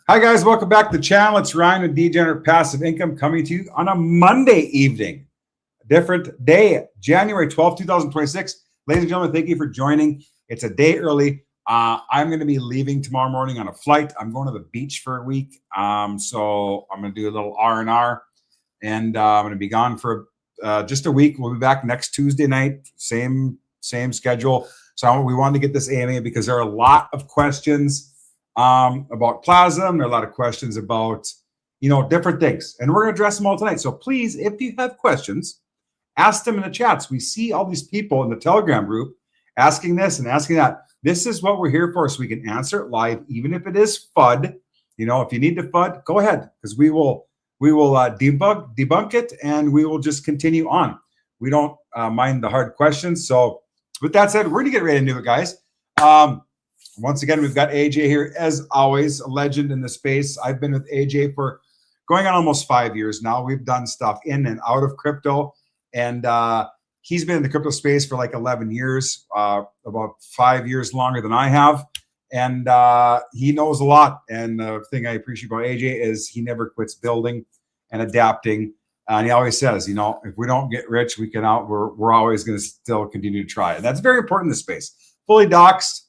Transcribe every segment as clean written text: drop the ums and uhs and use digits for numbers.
Hi guys, welcome back to the channel. It's Ryan with Degenerate Passive Income coming to you on a Monday evening. A different day, January 12th, 2026. Ladies and gentlemen, thank you for joining. It's a day early. I'm going to be leaving tomorrow morning on a flight. I'm going to the beach for a week. So I'm going to do a little R&R, and I'm going to be gone for just a week. We'll be back next Tuesday night, same schedule. So we wanted to get this AMA because there are a lot of questions about Plazm. There are a lot of questions about, different things, and we're going to address them all tonight. So please, if you have questions, ask them in the chats. We see all these people in the Telegram group asking this and asking that. This is what we're here for, so we can answer it live, even if it is FUD. If you need to FUD, go ahead, because we will debunk it, and we will just continue on. We don't mind the hard questions. So with that said, we're going to get right into it, guys. Once again, we've got AJ here, as always, a legend in the space. I've been with AJ for going on almost 5 years now. We've done stuff in and out of crypto, and he's been in the crypto space for like 11 years, about 5 years longer than I have, and he knows a lot. And the thing I appreciate about AJ is he never quits building and adapting. And he always says, if we don't get rich, we're always going to still continue to try. And that's very important in this space. Fully doxed.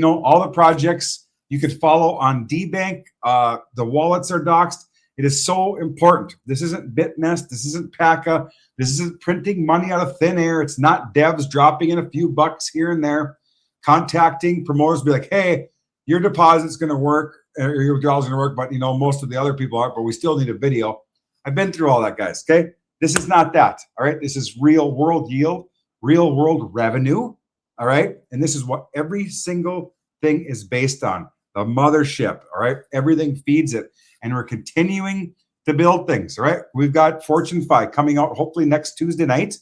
All the projects you could follow on DBank. The wallets are doxed. It is so important. This isn't Bitnest. This isn't PACA. This isn't printing money out of thin air. It's not devs dropping in a few bucks here and there, contacting promoters, be like, hey, your deposit's going to work, or your withdrawal's going to work, but most of the other people aren't, but we still need a video. I've been through all that, guys, okay? This is not that, all right? This is real world yield, real world revenue. All right. And this is what every single thing is based on. The mothership. All right. Everything feeds it. And we're continuing to build things. All right. We've got FortuneFi coming out hopefully next Tuesday night.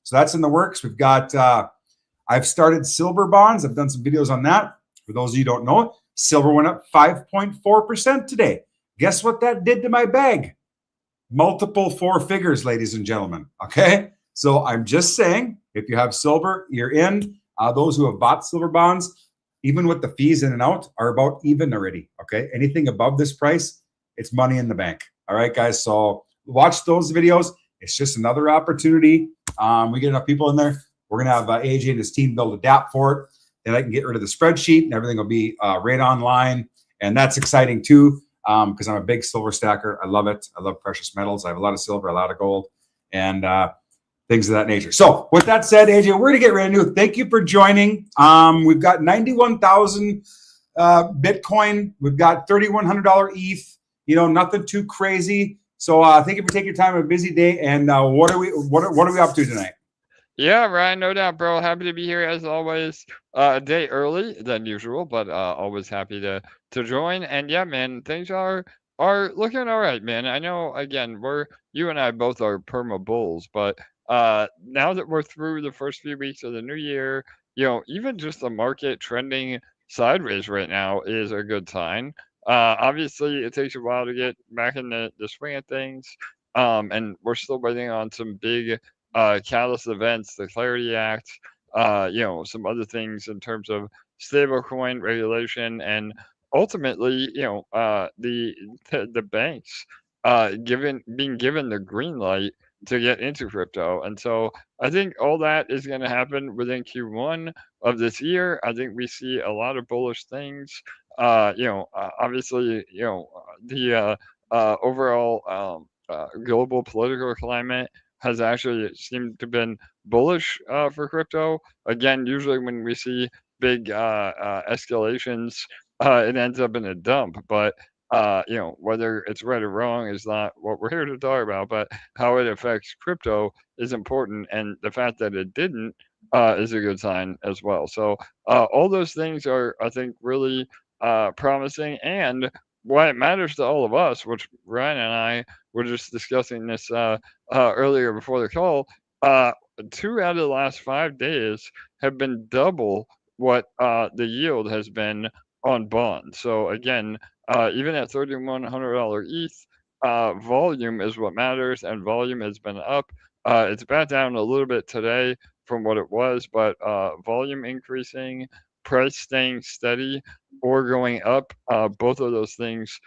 So that's in the works. We've got, I've started silver bonds. I've done some videos on that. For those of you who don't know, silver went up 5.4% today. Guess what that did to my bag? Multiple four figures, ladies and gentlemen. Okay. So I'm just saying, if you have silver, you're in. Those who have bought silver bonds, even with the fees in and out, are about even already, okay? Anything above this price, it's money in the bank. All right, guys? So watch those videos. It's just another opportunity. We get enough people in there. We're going to have AJ and his team build a DApp for it. Then I can get rid of the spreadsheet, and everything will be right online. And that's exciting, too, because I'm a big silver stacker. I love it. I love precious metals. I have a lot of silver, a lot of gold, and things of that nature. So with that said, AJ, we're going to get ready to do it. Thank you for joining. We've got 91,000 Bitcoin. We've got $3,100 ETH. Nothing too crazy. So thank you for taking your time on a busy day. And what are we up to tonight? Yeah, Ryan, no doubt, bro. Happy to be here as always. A day early than usual, but always happy to join. And yeah, man, things are looking all right, man. I know, again, you and I both are perma bulls, but now that we're through the first few weeks of the new year, even just the market trending sideways right now is a good sign. Obviously, it takes a while to get back in the swing of things, and we're still waiting on some big catalyst events, the Clarity Act, some other things in terms of stablecoin regulation, and ultimately, the banks being given the green light to get into crypto. And so I think all that is going to happen within Q1 of this year. I think we see a lot of bullish things. Obviously, the overall global political climate has actually seemed to been bullish for crypto. Again, usually when we see big escalations, it ends up in a dump. But whether it's right or wrong is not what we're here to talk about. But how it affects crypto is important, and the fact that it didn't is a good sign as well. So all those things are, I think, really promising, and why it matters to all of us, which Ryan and I were just discussing this earlier before the call. 2 out of the last 5 days have been double what the yield has been on bonds. So again, even at $3,100 ETH, volume is what matters, and volume has been up. It's back down a little bit today from what it was, but volume increasing, price staying steady or going up, both of those things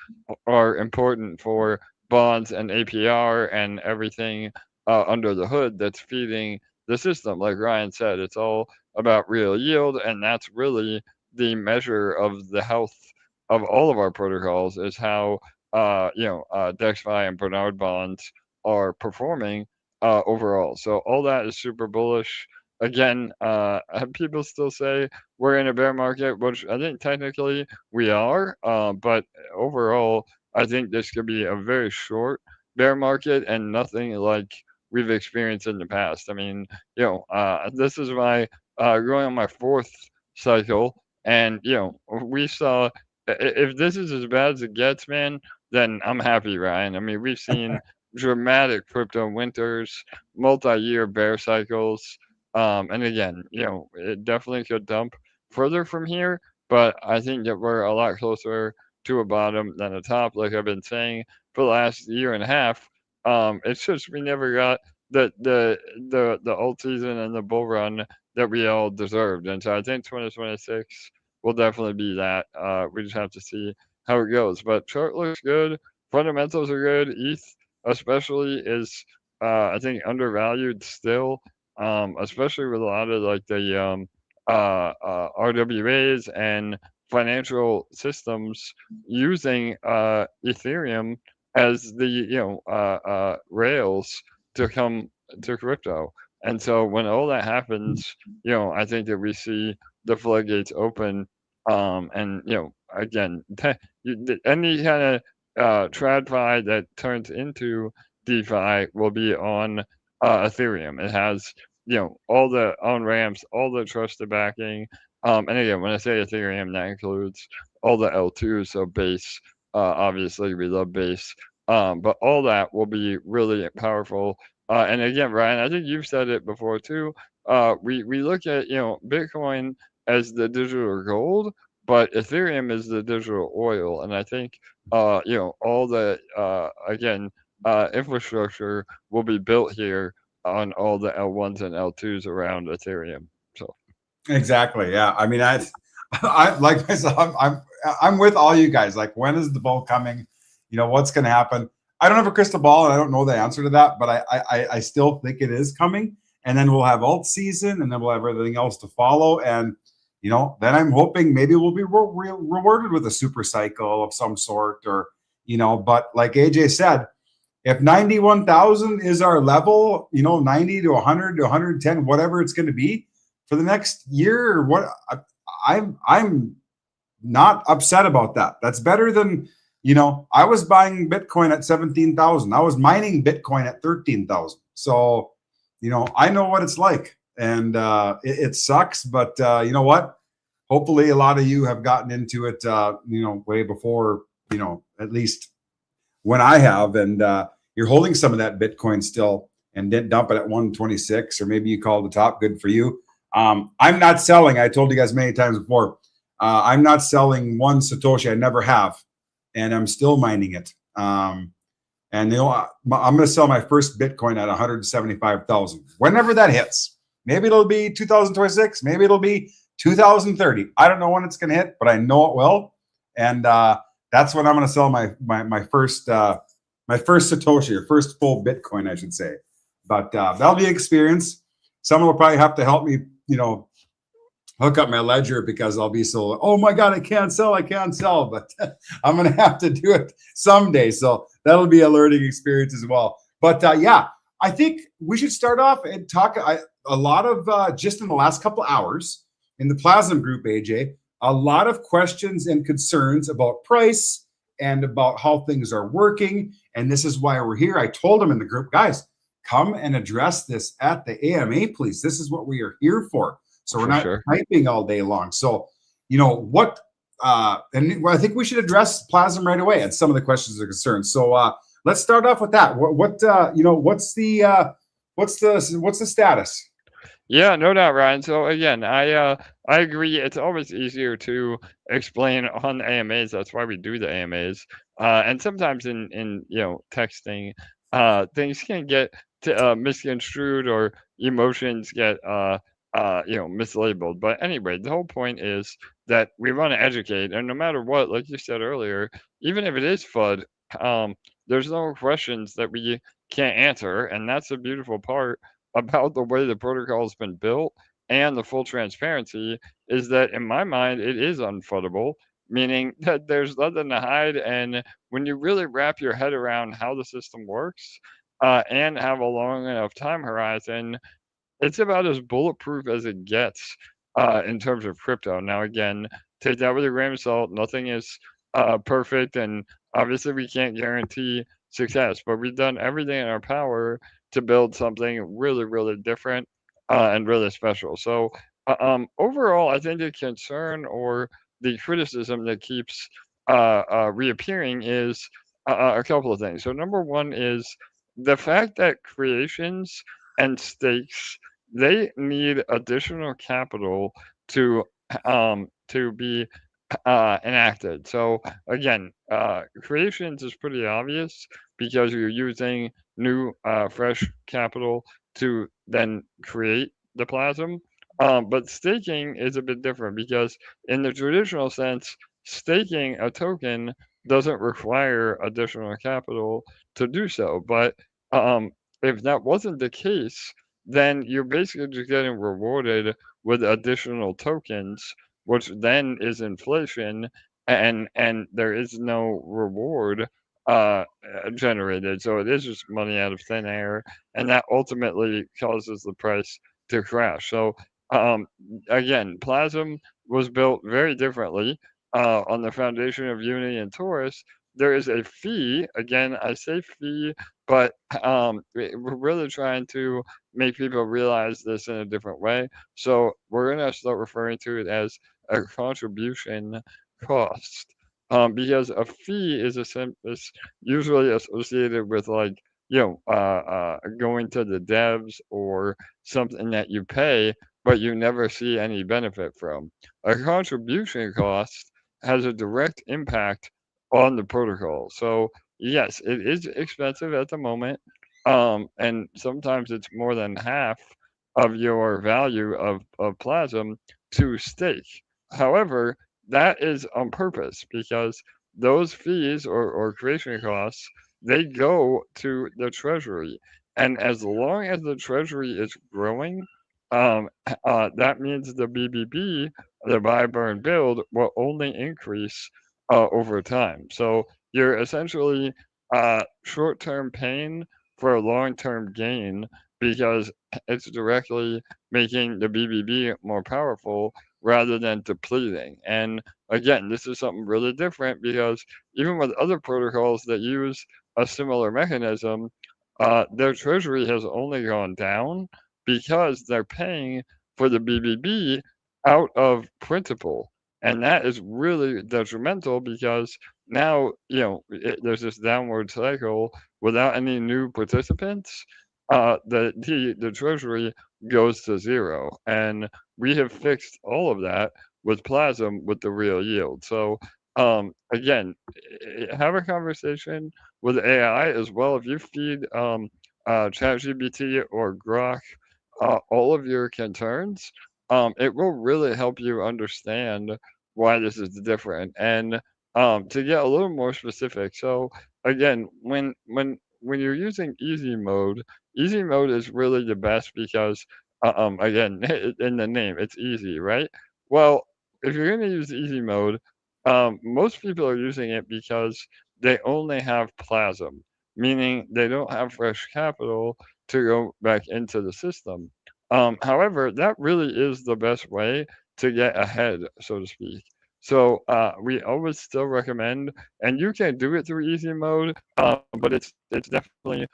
are important for bonds and APR and everything under the hood that's feeding the system. Like Ryan said, it's all about real yield, and that's really the measure of the health of all of our protocols is how DexFi and Bernard bonds are performing overall. So all that is super bullish. Again, people still say we're in a bear market, which I think technically we are, but overall, I think this could be a very short bear market and nothing like we've experienced in the past. I mean, this is my going on my fourth cycle, and we saw if this is as bad as it gets, man, then I'm happy, Ryan. I mean, we've seen dramatic crypto winters, multi-year bear cycles, and again, it definitely could dump further from here, but I think that we're a lot closer to a bottom than a top, like I've been saying for the last year and a half. It's just we never got the alt season and the bull run that we all deserved, and so I think 2026 will definitely be that. We just have to see how it goes. But chart looks good. Fundamentals are good. ETH especially is I think undervalued still, especially with a lot of like the RWAs and financial systems using Ethereum as the rails to come to crypto. And so when all that happens, I think that we see the floodgates open. And again, any kind of TradFi that turns into DeFi will be on Ethereum. It has all the on ramps, all the trusted backing. And again, when I say Ethereum, that includes all the L2s, so base. Obviously, we love base. But all that will be really powerful. And again, Ryan, I think you've said it before too. We look at Bitcoin as the digital gold, but Ethereum is the digital oil, and I think all the infrastructure will be built here on all the L1s and L2s around Ethereum. So exactly, yeah. I mean, I like myself. I'm with all you guys. Like, when is the bull coming? What's going to happen? I don't have a crystal ball, and I don't know the answer to that, but I still think it is coming. And then we'll have alt season, and then we'll have everything else to follow. And then I'm hoping maybe we'll be rewarded with a super cycle of some sort, or But like AJ said, if 91,000 is our level, 90 to 100 to 110, whatever it's going to be for the next year, or what, I'm not upset about that. That's better than, I was buying Bitcoin at 17,000. I was mining Bitcoin at 13,000. So, I know what it's like, and it sucks, but you know what? Hopefully a lot of you have gotten into it, way before, at least when I have, and you're holding some of that Bitcoin still and didn't dump it at 126, or maybe you called the top. Good for you. I'm not selling. I told you guys many times before, I'm not selling one Satoshi. I never have, and I'm still mining it. And I'm going to sell my first Bitcoin at 175,000 whenever that hits. Maybe it'll be 2026. Maybe it'll be 2030. I don't know when it's going to hit, but I know it will. And that's when I'm going to sell my first Satoshi, or first full Bitcoin, I should say. But that'll be an experience. Someone will probably have to help me, hook up my ledger, because I'll be so, oh my God, I can't sell. But I'm going to have to do it someday. So that'll be a learning experience as well. But yeah, I think we should start off and talk a lot of, just in the last couple hours in the Plazm group, AJ, a lot of questions and concerns about price and about how things are working. And this is why we're here. I told them in the group, guys, come and address this at the AMA, please. This is what we are here for. So we're not typing all day long. So, and I think we should address Plazm right away and some of the questions and concerns. So let's start off with that. What's the status? Yeah, no doubt, Ryan. So again, I agree. It's always easier to explain on AMAs. That's why we do the AMAs. And sometimes in texting, things can get misconstrued, or emotions get mislabeled. But anyway, the whole point is that we want to educate, and no matter what, like you said earlier, even if it is FUD, there's no questions that we can't answer, and that's the beautiful part about the way the protocol has been built and the full transparency is that in my mind it is unfuddable, meaning that there's nothing to hide. And when you really wrap your head around how the system works and have a long enough time horizon, it's about as bulletproof as it gets in terms of crypto. Now, again, take that with a grain of salt. Nothing is perfect, and obviously, we can't guarantee success. But we've done everything in our power to build something really, really different and really special. So, overall, I think the concern or the criticism that keeps reappearing is a couple of things. So, number one is the fact that creations and stakes they need additional capital to be enacted. So again, creations is pretty obvious because you're using new fresh capital to then create the plasm. But staking is a bit different because in the traditional sense, staking a token doesn't require additional capital to do so. But if that wasn't the case, then you're basically just getting rewarded with additional tokens, which then is inflation, and there is no reward generated. So it is just money out of thin air, and that ultimately causes the price to crash. So um, again, Plasm was built very differently on the foundation of Unity and Taurus. There is a fee. Again, I say fee, but we're really trying to make people realize this in a different way. So we're going to start referring to it as a contribution cost. Because a fee is usually associated with like going to the devs or something that you pay but you never see any benefit from. A contribution cost has a direct impact on the protocol. So yes, it is expensive at the moment, and sometimes it's more than half of your value of Plasm to stake. However, that is on purpose because those fees or creation costs they go to the treasury, and as long as the treasury is growing, that means the BBB, the buy, burn, build, will only increase over time. So you're essentially short-term pain for a long-term gain because it's directly making the BBB more powerful rather than depleting. And again, this is something really different because even with other protocols that use a similar mechanism, their treasury has only gone down because they're paying for the BBB out of principal. And that is really detrimental because now, there's this downward cycle without any new participants. The treasury goes to zero. And we have fixed all of that with Plasm with the real yield. So, again, have a conversation with AI as well. If you feed ChatGPT or Grok all of your concerns, it will really help you understand why this is different. And to get a little more specific, so again, when you're using easy mode is really the best because again, in the name, it's easy, right? Well, if you're going to use easy mode, most people are using it because they only have Plasm, meaning they don't have fresh capital to go back into the system. However, that really is the best way to get ahead, so to speak. So we always still recommend, and you can do it through easy mode, but it's definitely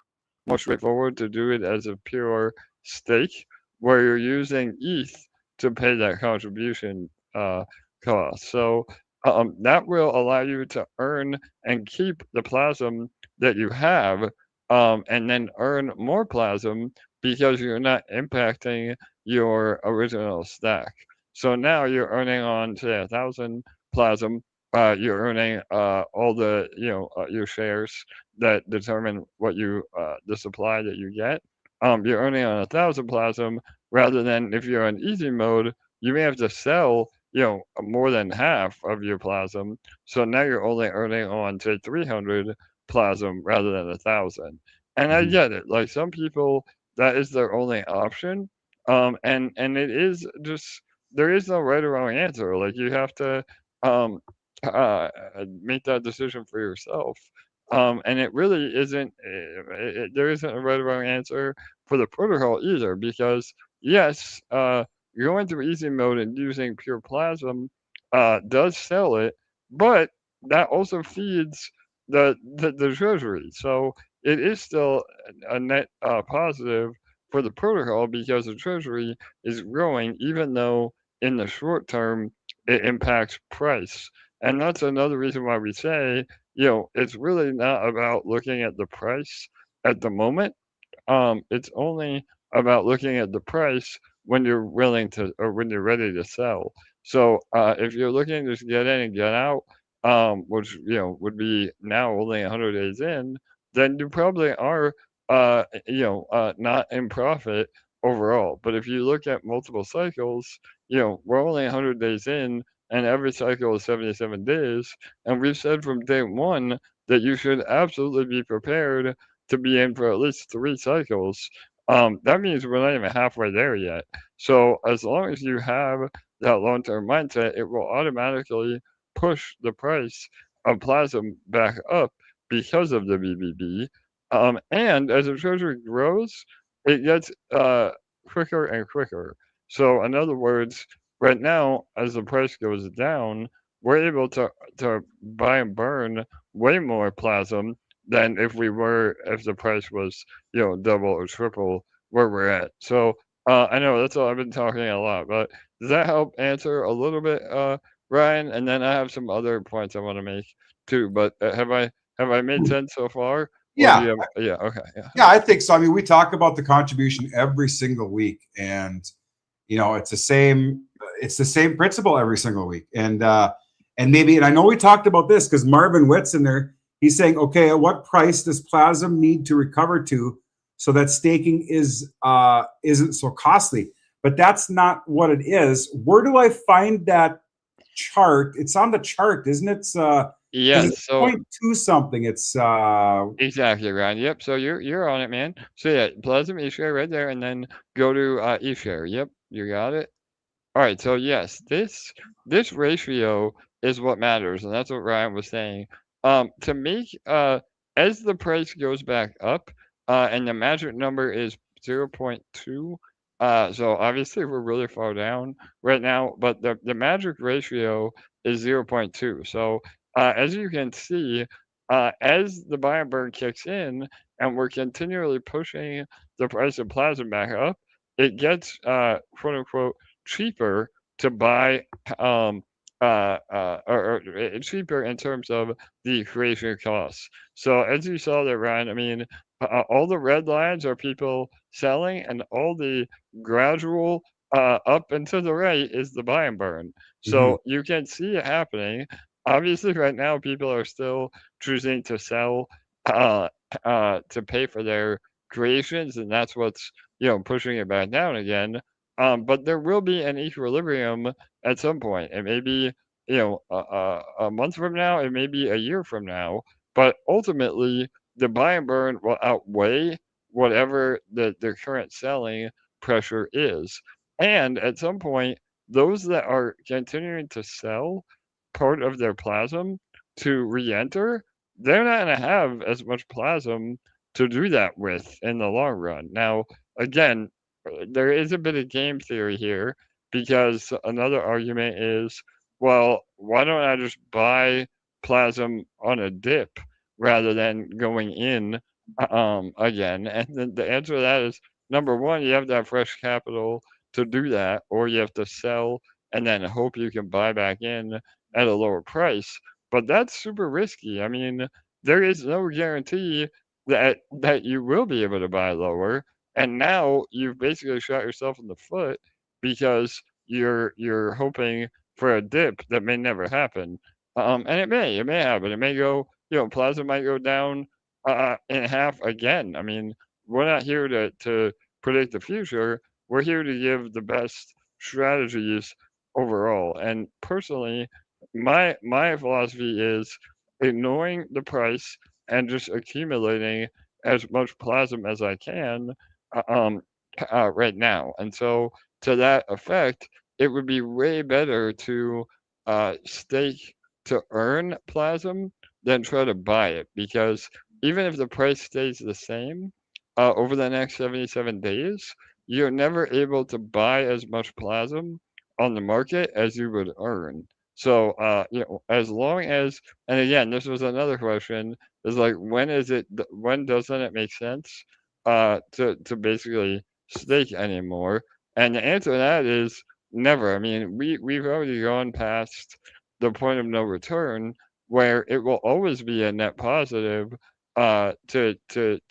more straightforward to do it as a pure stake, where you're using ETH to pay that contribution cost. So that will allow you to earn and keep the Plasm that you have, and then earn more Plasm because you're not impacting your original stack. So now you're earning on, say, 1,000 Plasm. You're earning all the your shares that determine what you the supply that you get. You're earning on 1,000 Plasm. rather than if you're on easy mode, you may have to sell, more than half of your Plazm. So now you're only earning on, say, 300 Plazm rather than 1,000. And I Mhm. get it. Like some people, that is their only option. And it is just there is no right or wrong answer. Like you have to um make that decision for yourself. And it really isn't. There isn't a right or wrong answer for the protocol either, because yes, going through easy mode and using pure Plasm does sell it, but that also feeds the treasury. So it is still a net positive for the protocol because the treasury is growing, even though in the short term it impacts price. And that's another reason why we say, it's really not about looking at the price at the moment. It's only about looking at the price when you're willing to, or when you're ready to sell. So if you're looking to just get in and get out, which would be now only 100 days in, then you probably are, not in profit overall. But if you look at multiple cycles, we're only 100 days in, and every cycle is 77 days, and we've said from day one that you should absolutely be prepared to be in for at least 3 cycles. That means we're not even halfway there yet. So as long as you have that long-term mindset, it will automatically push the price of Plasm back up because of the BBB. And as the treasury grows, it gets quicker and quicker. So in other words, right now, as the price goes down, we're able to buy and burn way more Plasm than if the price was, double or triple where we're at. So I know that's all I've been talking a lot, but does that help answer a little bit, Ryan? And then I have some other points I want to make too. But have I made sense so far? Or do Yeah, you have? Yeah. Okay. Yeah. yeah, I think so. I mean, we talk about the contribution every single week, and it's the same principle every single week. And maybe, and I know we talked about this because Marvin Witt's in there. He's saying, okay, at what price does Plasm need to recover to so that staking isn't so costly? But that's not what it is. Where do I find that chart? It's on the chart, isn't it? Because Yes. it's So point two something. It's exactly, Ryan. Yep. So you're on it, man. So yeah, Plasm eShare right there, and then go to eShare. Yep, you got it. All right, so yes, this ratio is what matters, and that's what Ryan was saying. To make as the price goes back up, and the magic number is 0.2. So obviously we're really far down right now, but the magic ratio is 0.2. So as you can see, as the buy and burn kicks in, and we're continually pushing the price of plasma back up, it gets quote unquote cheaper to buy or cheaper in terms of the creation costs. So as you saw there, Ryan, I mean, all the red lines are people selling, and all the gradual up and to the right is the buy and burn. mhm. So you can see it happening. Obviously, right now people are still choosing to sell uh, to pay for their creations, and that's what's pushing it back down again. But there will be an equilibrium at some point. It may be, a month from now. It may be a year from now. But ultimately, the buy and burn will outweigh whatever the current selling pressure is. And at some point, those that are continuing to sell part of their plasm to re-enter, they're not going to have as much plasm to do that with in the long run. Now, again, there is a bit of game theory here, because another argument is, well, why don't I just buy Plasm on a dip rather than going in again? And then the answer to that is, number one, you have to have fresh capital to do that, or you have to sell and then hope you can buy back in at a lower price. But that's super risky. I mean, there is no guarantee that you will be able to buy lower, and now you've basically shot yourself in the foot because you're hoping for a dip that may never happen. And it may happen. It may go, Plasma might go down in half again. I mean, we're not here to predict the future, we're here to give the best strategies overall. And personally, my philosophy is ignoring the price and just accumulating as much plasm as I can uh, um, right now. And so, to that effect, it would be way better to stake to earn plasm than try to buy it, because even if the price stays the same over the next 77 days, you're never able to buy as much plasm on the market as you would earn. So, as long as, and again, this was another question, is like, when doesn't it make sense to basically stake anymore? And the answer to that is never. I mean, we've already gone past the point of no return, where it will always be a net positive to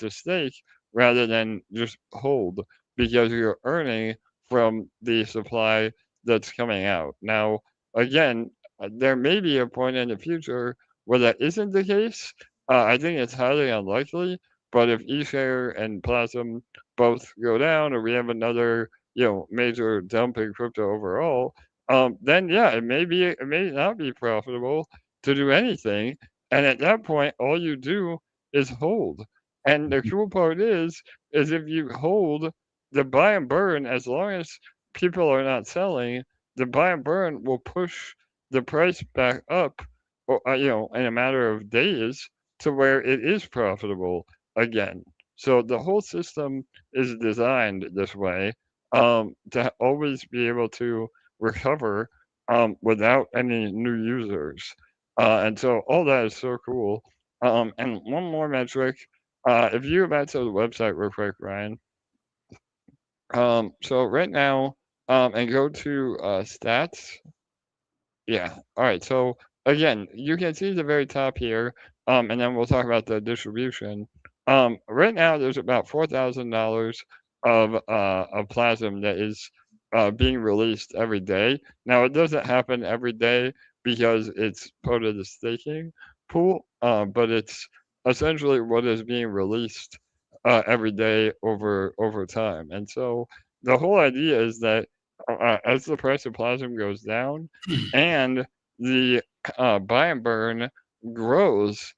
stake rather than just hold, because you're earning from the supply that's coming out. Now, again, there may be a point in the future where that isn't the case. I think it's highly unlikely, but if ESHARE and Plazm both go down, or we have another, major dump in crypto overall, then yeah, it may not be profitable to do anything. And at that point, all you do is hold. And the cool part is if you hold the buy and burn, as long as people are not selling, the buy and burn will push the price back up, or, in a matter of days, to where it is profitable again. So the whole system is designed this way, to always be able to recover without any new users. And so all that is so cool. And one more metric, if you go back to the website real quick, Ryan. So right now, and go to stats. Yeah. All right. So again, you can see the very top here, and then we'll talk about the distribution. Right now, there's about $4,000 of plasm that is being released every day. Now, it doesn't happen every day because it's part of the staking pool, but it's essentially what is being released every day over time. And so the whole idea is that as the price of plasm goes down and the buy and burn grows,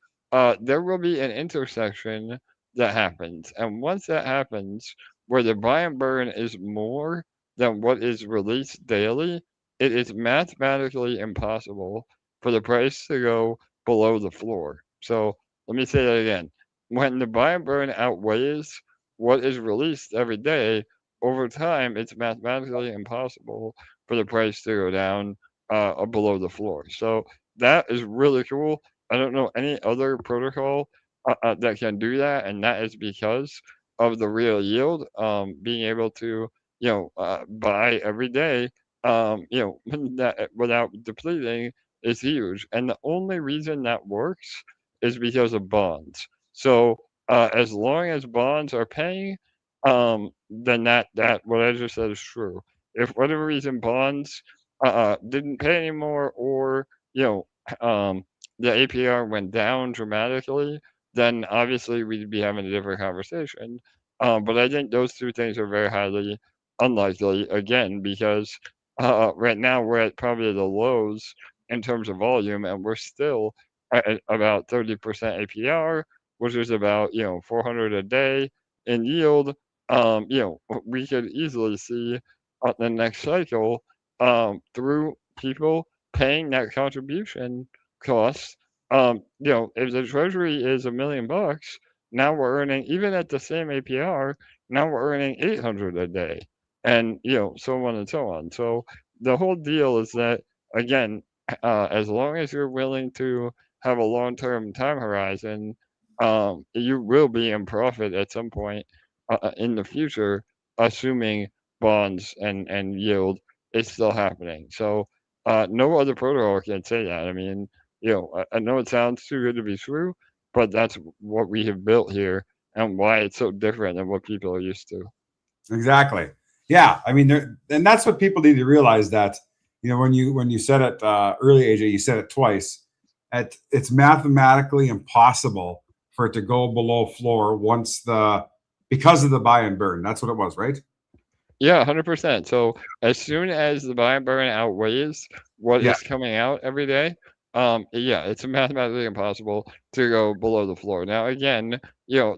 there will be an intersection that happens. And once that happens, where the buy and burn is more than what is released daily, it is mathematically impossible for the price to go below the floor. So let me say that again. When the buy and burn outweighs what is released every day, over time, it's mathematically impossible for the price to go down below the floor. So that is really cool. I don't know any other protocol that can do that, and that is because of the real yield, being able to, buy every day, that without depleting is huge. And the only reason that works is because of bonds. So as long as bonds are paying, then that what I just said is true. If for whatever reason bonds didn't pay anymore, or um, the APR went down dramatically, then obviously we'd be having a different conversation. But I think those two things are very highly unlikely, again, because right now we're at probably the lows in terms of volume, and we're still at about 30% APR, which is about 400 a day in yield. We could easily see the next cycle, through people paying that contribution cost. If the treasury is $1,000,000, now we're earning, even at the same APR, now we're earning 800 a day, and so on and so on. So the whole deal is that, again, as long as you're willing to have a long-term time horizon, you will be in profit at some point in the future, assuming bonds and yield is still happening. So no other protocol can say that. I mean, I know it sounds too good to be true, but that's what we have built here and why it's so different than what people are used to. Exactly. Yeah. I mean, and that's what people need to realize, that, when you said it early, AJ, you said it twice. It's mathematically impossible for it to go below floor because of the buy and burn. That's what it was, right? Yeah, 100%. So as soon as the buy and burn outweighs what Yeah. is coming out every day, yeah, it's mathematically impossible to go below the floor. Now, again,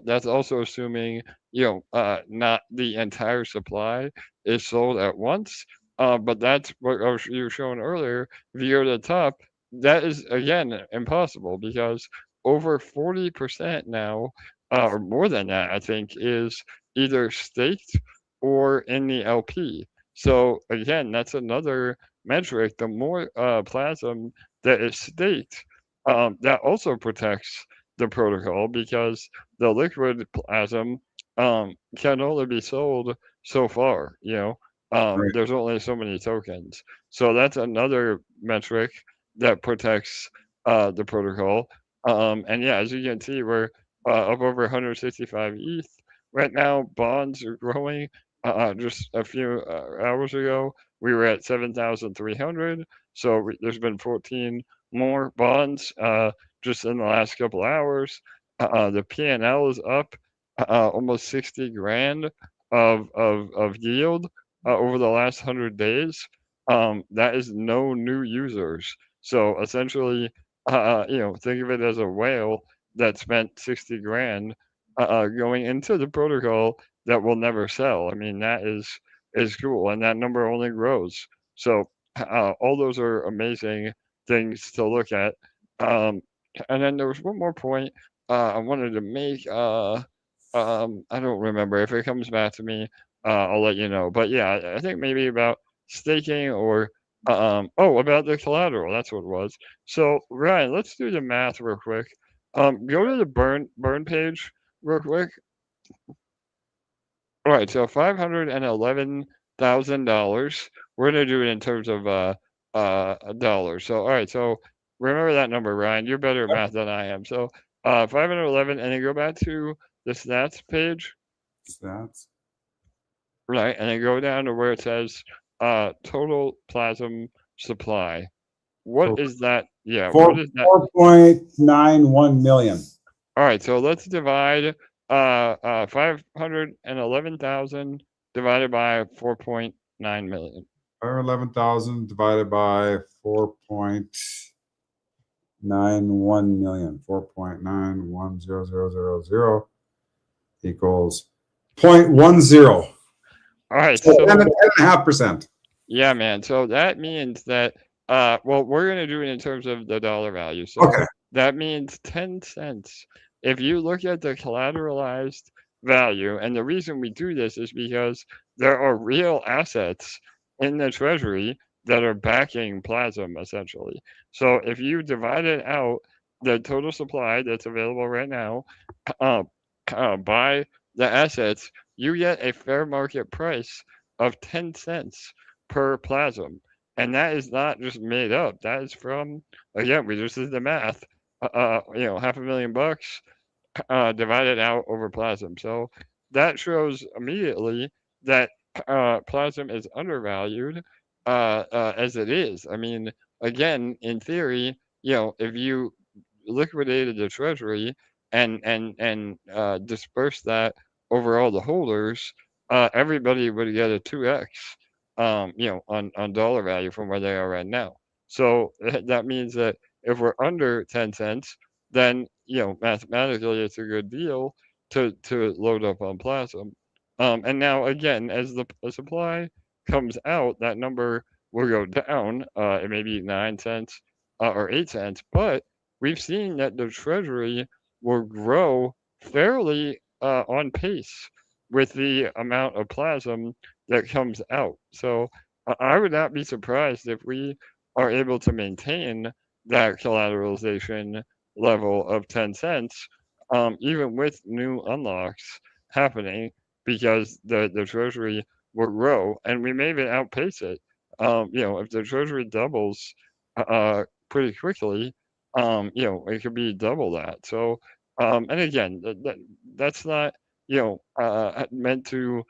that's also assuming, not the entire supply is sold at once. But that's what you were showing earlier. If you go to the top, that is again impossible because over 40% now, or more than that, I think, is either staked or in the LP. So again, that's another metric. The more Plasm that is staked, that also protects the protocol because the liquid Plasm can only be sold so far. Right. There's only so many tokens. So that's another metric that protects the protocol. And yeah, as you can see, we're up over 165 ETH right now. Bonds are growing. Just a few hours ago, we were at 7,300. So there's been 14 more bonds just in the last couple hours. The P&L is up almost 60 grand of yield over the last 100 days. That is no new users. So essentially, think of it as a whale that spent 60 grand going into the protocol that will never sell. I mean, that is cool, and that number only grows. So all those are amazing things to look at. Um, and then there was one more point I wanted to make. I don't remember. If it comes back to me, I'll let you know. But yeah, I think maybe about staking or about the collateral. That's what it was. So Ryan, let's do the math real quick. Go to the burn page real quick. All right, so $511,000. We're gonna do it in terms of dollars. So all right, so remember that number, Ryan. You're better at math than I am. So 511, and then go back to the stats page, That's right, and then go down to where it says total plasm supply. What so is that? Yeah, what four is that? 4.91 million. All right, so let's divide 511,000 divided by 4.9 million. 11,000 divided by 4.91 million. 4.91000 equals 0.10. All right, So so 10.5%. yeah, man. So that means that well, we're gonna do it in terms of the dollar value. So Okay. that means 10 cents. If you look at the collateralized value, and the reason we do this is because there are real assets in the treasury that are backing Plasm essentially. So if you divide it out, the total supply that's available right now, uh, by the assets, you get a fair market price of 10 cents per Plasm. And that is not just made up. That is from, again, we just did the math. $500,000 divided out over Plasm. So that shows immediately that Plasm is undervalued as it is. I mean, again, in theory, if you liquidated the treasury and dispersed that over all the holders, everybody would get a 2x, on dollar value from where they are right now. So that means that if we're under 10 cents, then mathematically it's a good deal to load up on Plasm. And now again, as the supply comes out, that number will go down. It may be 9 cents or 8 cents, but we've seen that the treasury will grow fairly on pace with the amount of Plasm that comes out. So I would not be surprised if we are able to maintain that collateralization level of 10 cents, even with new unlocks happening, because the treasury will grow and we may even outpace it. If the treasury doubles pretty quickly, it could be double that. So, and again, that's not, meant to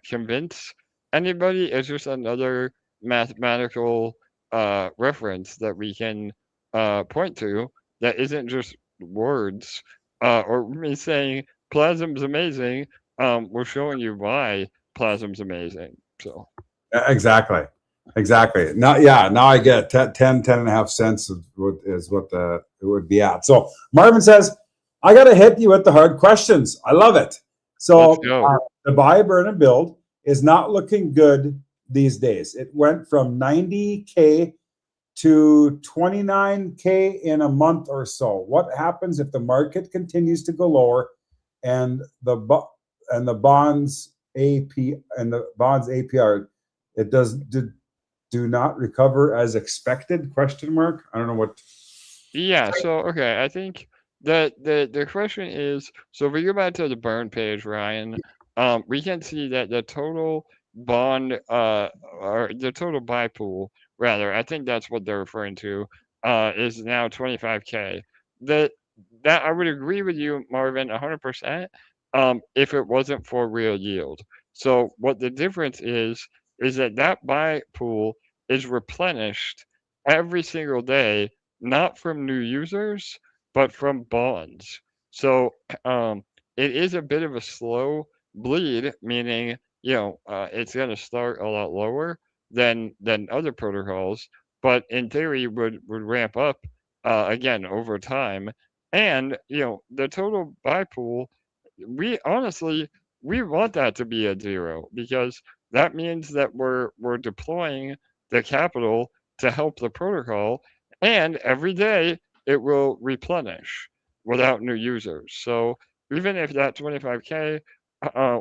convince anybody. It's just another mathematical reference that we can point to that isn't just words or me saying Plasm's amazing. We're showing you why Plazm's amazing. So Exactly. Now, yeah, now I get 10 and a half cents is what it would be at. So Marvin says, I got to hit you with the hard questions. I love it. So the buy, burn, and build is not looking good these days. It went from 90K to 29K in a month or so. What happens if the market continues to go lower and the bonds APR do not recover as expected? Question mark. I don't know what. Yeah. So okay, I think the question is, so if we go back to the burn page, Ryan, we can see that the total bond or the total buy pool, rather, I think that's what they're referring to, is now 25K. That I would agree with you, Marvin, 100%. If it wasn't for real yield. So what the difference is that buy pool is replenished every single day, not from new users, but from bonds. So it is a bit of a slow bleed, meaning it's going to start a lot lower than other protocols, but in theory would ramp up again over time. And the total buy pool, we honestly want that to be at zero, because that means that we're deploying the capital to help the protocol, and every day it will replenish without new users. So even if that 25K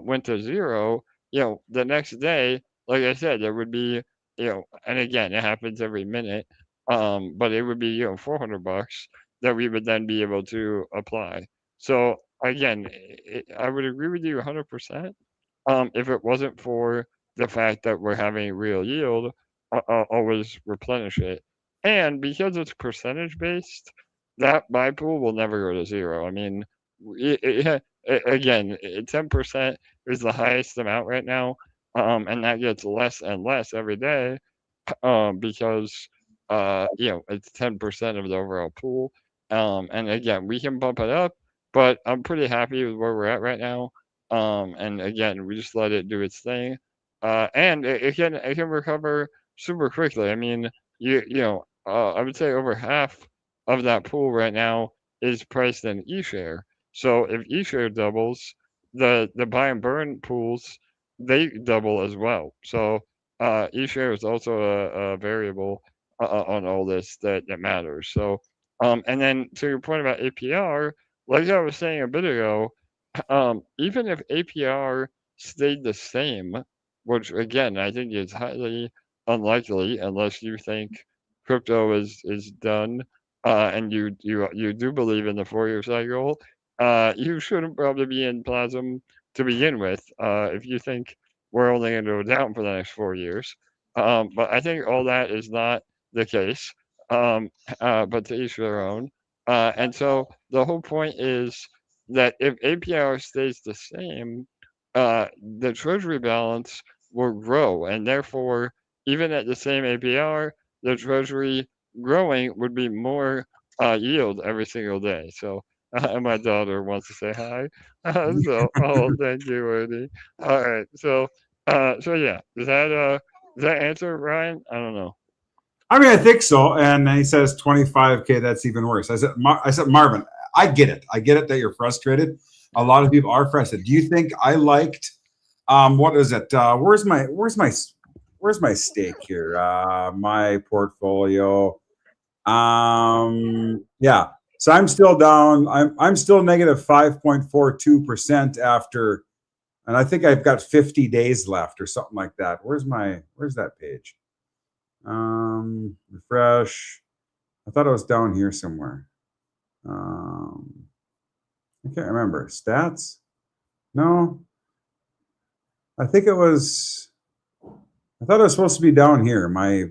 went to zero, the next day, like I said, there would be, and again, it happens every minute, but it would be, $400 that we would then be able to apply. So again, I would agree with you 100%. If it wasn't for the fact that we're having real yield, I'll always replenish it. And because it's percentage based, that buy pool will never go to zero. I mean, again, 10% is the highest amount right now, and that gets less and less every day, because it's 10% of the overall pool. And again, we can bump it up, but I'm pretty happy with where we're at right now. And again, we just let it do its thing, and it can recover super quickly. I mean, I would say over half of that pool right now is priced in ESHARE. So if ESHARE doubles, the buy and burn pools, they double as well. So ESHARE is also a variable on all this that matters. So and then to your point about APR, like I was saying a bit ago, even if APR stayed the same, which again I think is highly unlikely unless you think crypto is done, and you do believe in the 4-year cycle, you shouldn't probably be in Plazm to begin with, if you think we're only going to go down for the next 4 years. But I think all that is not the case. But to each their own. And so the whole point is that if APR stays the same, the treasury balance will grow, and therefore, even at the same APR, the treasury growing would be more yield every single day. So, and my daughter wants to say hi. Thank you, Ernie. All right, so yeah, does that answer, Ryan? I don't know. I mean, I think so. And he says 25K. That's even worse. I said, Marvin, I get it. I get it that you're frustrated. A lot of people are frustrated. Do you think I liked? What is it? Where's my stake here? My portfolio. Yeah. So I'm still down. I'm still negative 5.42% after, and I think I've got 50 days left or something like that. Where's that page? Refresh. I thought it was down here somewhere. I can't remember. Stats? No. I thought it was supposed to be down here. My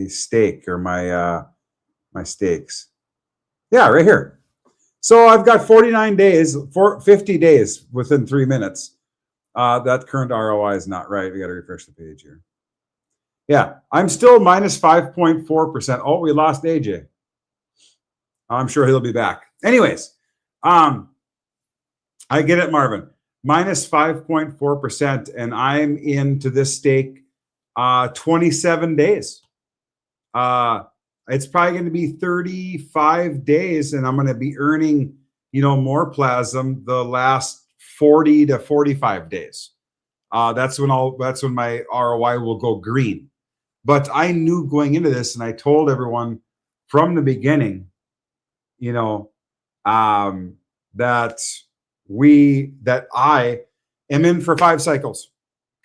stake or my stakes. Yeah, right here. So I've got 49 days, 50 days within 3 minutes. That current ROI is not right. We got to refresh the page here. Yeah, I'm still minus 5.4%. Oh, we lost AJ. I'm sure he'll be back. Anyways, I get it, Marvin. minus 5.4%, and I'm into this stake 27 days. It's probably going to be 35 days, and I'm going to be earning, more Plazm the last 40 to 45 days. That's when my ROI will go green. But I knew going into this, and I told everyone from the beginning, that I am in for 5 cycles.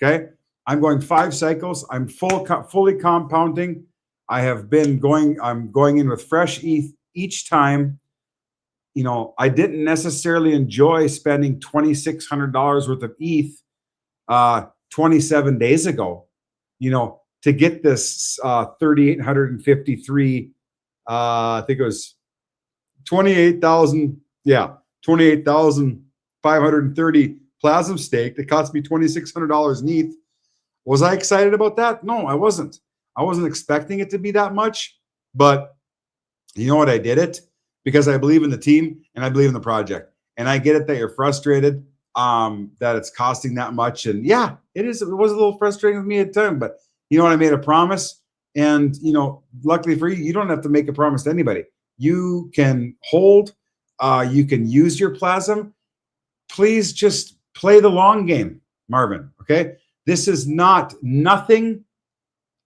Okay, I'm going 5 cycles. I'm fully compounding. I'm going in with fresh ETH each time. I didn't necessarily enjoy spending $2,600 worth of ETH 27 days ago, to get this 3,853, I think it was 28,000, 28,530 Plazm stake that cost me $2,600 in ETH. Was I excited about that? No, I wasn't. I wasn't expecting it to be that much, but you know what? I did it because I believe in the team and I believe in the project. And I get it that you're frustrated that it's costing that much. And yeah, it is. It was a little frustrating with me at the time, but you know what? I made a promise, and luckily for you, you don't have to make a promise to anybody. You can hold. You can use your Plazm. Please just play the long game, Marvin. Okay, this is nothing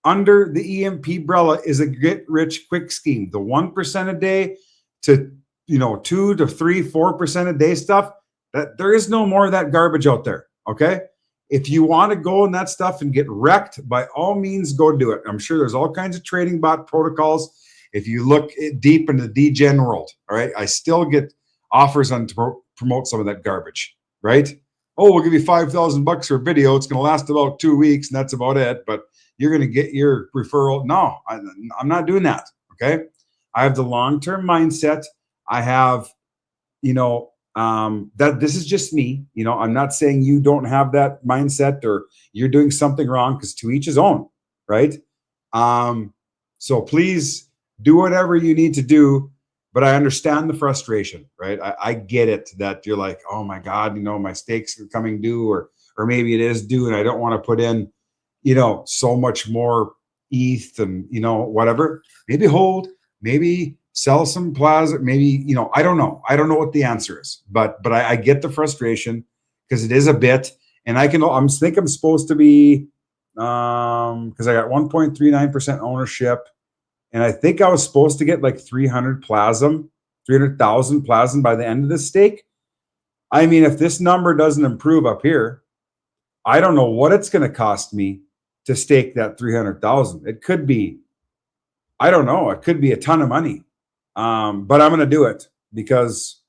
under the EMP umbrella is a get rich quick scheme. The 1% a day to 2 to 3, 4% a day stuff. That there is no more of that garbage out there. Okay. If you want to go in that stuff and get wrecked, by all means, go do it. I'm sure there's all kinds of trading bot protocols. If you look deep into the degen world, all right, I still get offers on to promote some of that garbage, right? Oh, we'll give you $5,000 for a video. It's going to last about 2 weeks, and that's about it. But you're going to get your referral. No, I'm not doing that. Okay, I have the long-term mindset. I have, that this is just me. I'm not saying you don't have that mindset or you're doing something wrong, because to each his own, right? So please do whatever you need to do, but I understand the frustration, right? I get it that you're like, oh my God, my stakes are coming due, or maybe it is due, and I don't want to put in, so much more ETH and, whatever. Maybe hold, maybe sell some Plaza, maybe, I don't know. I don't know what the answer is, but I get the frustration, because it is a bit, and I think I'm supposed to be, because I got 1.39% ownership, and I think I was supposed to get like 300,000 Plazm by the end of this stake. I mean, if this number doesn't improve up here, I don't know what it's going to cost me to stake that 300,000. It could be, I don't know, it could be a ton of money. But I'm going to do it because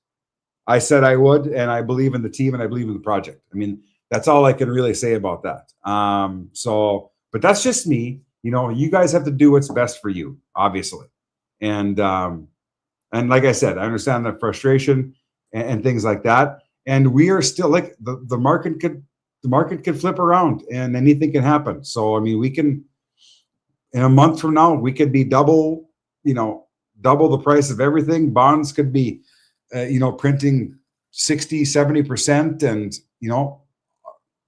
I said I would, and I believe in the team and I believe in the project. I mean, that's all I can really say about that. But that's just me. You guys have to do what's best for you, obviously. And like I said, I understand the frustration and things like that. And we are still like the market could flip around and anything can happen. So, I mean, we can, in a month from now, we could be double the price of everything. Bonds could be, printing 60, 70%, and,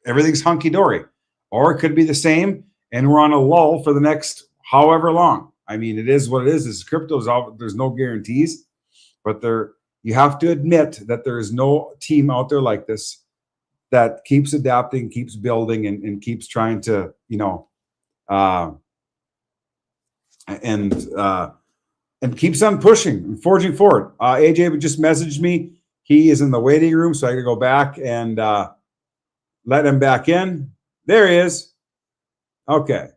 everything's hunky dory. Or it could be the same and we're on a lull for the next however long. I mean, it is what it is. It's crypto. There's no guarantees, but you have to admit that there is no team out there like this that keeps adapting, keeps building, and keeps trying to, and keeps on pushing and forging forward. AJ just messaged me. He is in the waiting room, so I got to go back and let him back in. There he is. Okay.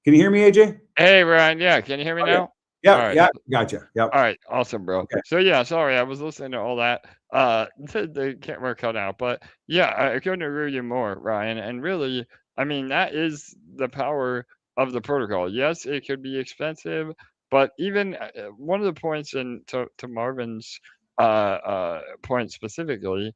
Can you hear me, AJ? Hey, Ryan. Yeah. Can you hear me now? Yeah. All right. Yeah. Gotcha. Yep. All right. Awesome, bro. Okay. So yeah, sorry, I was listening to all that. The camera cut out, but yeah, I couldn't agree with you more, Ryan. And really, I mean, that is the power of the protocol. Yes, it could be expensive, but even one of the points to Marvin's point specifically,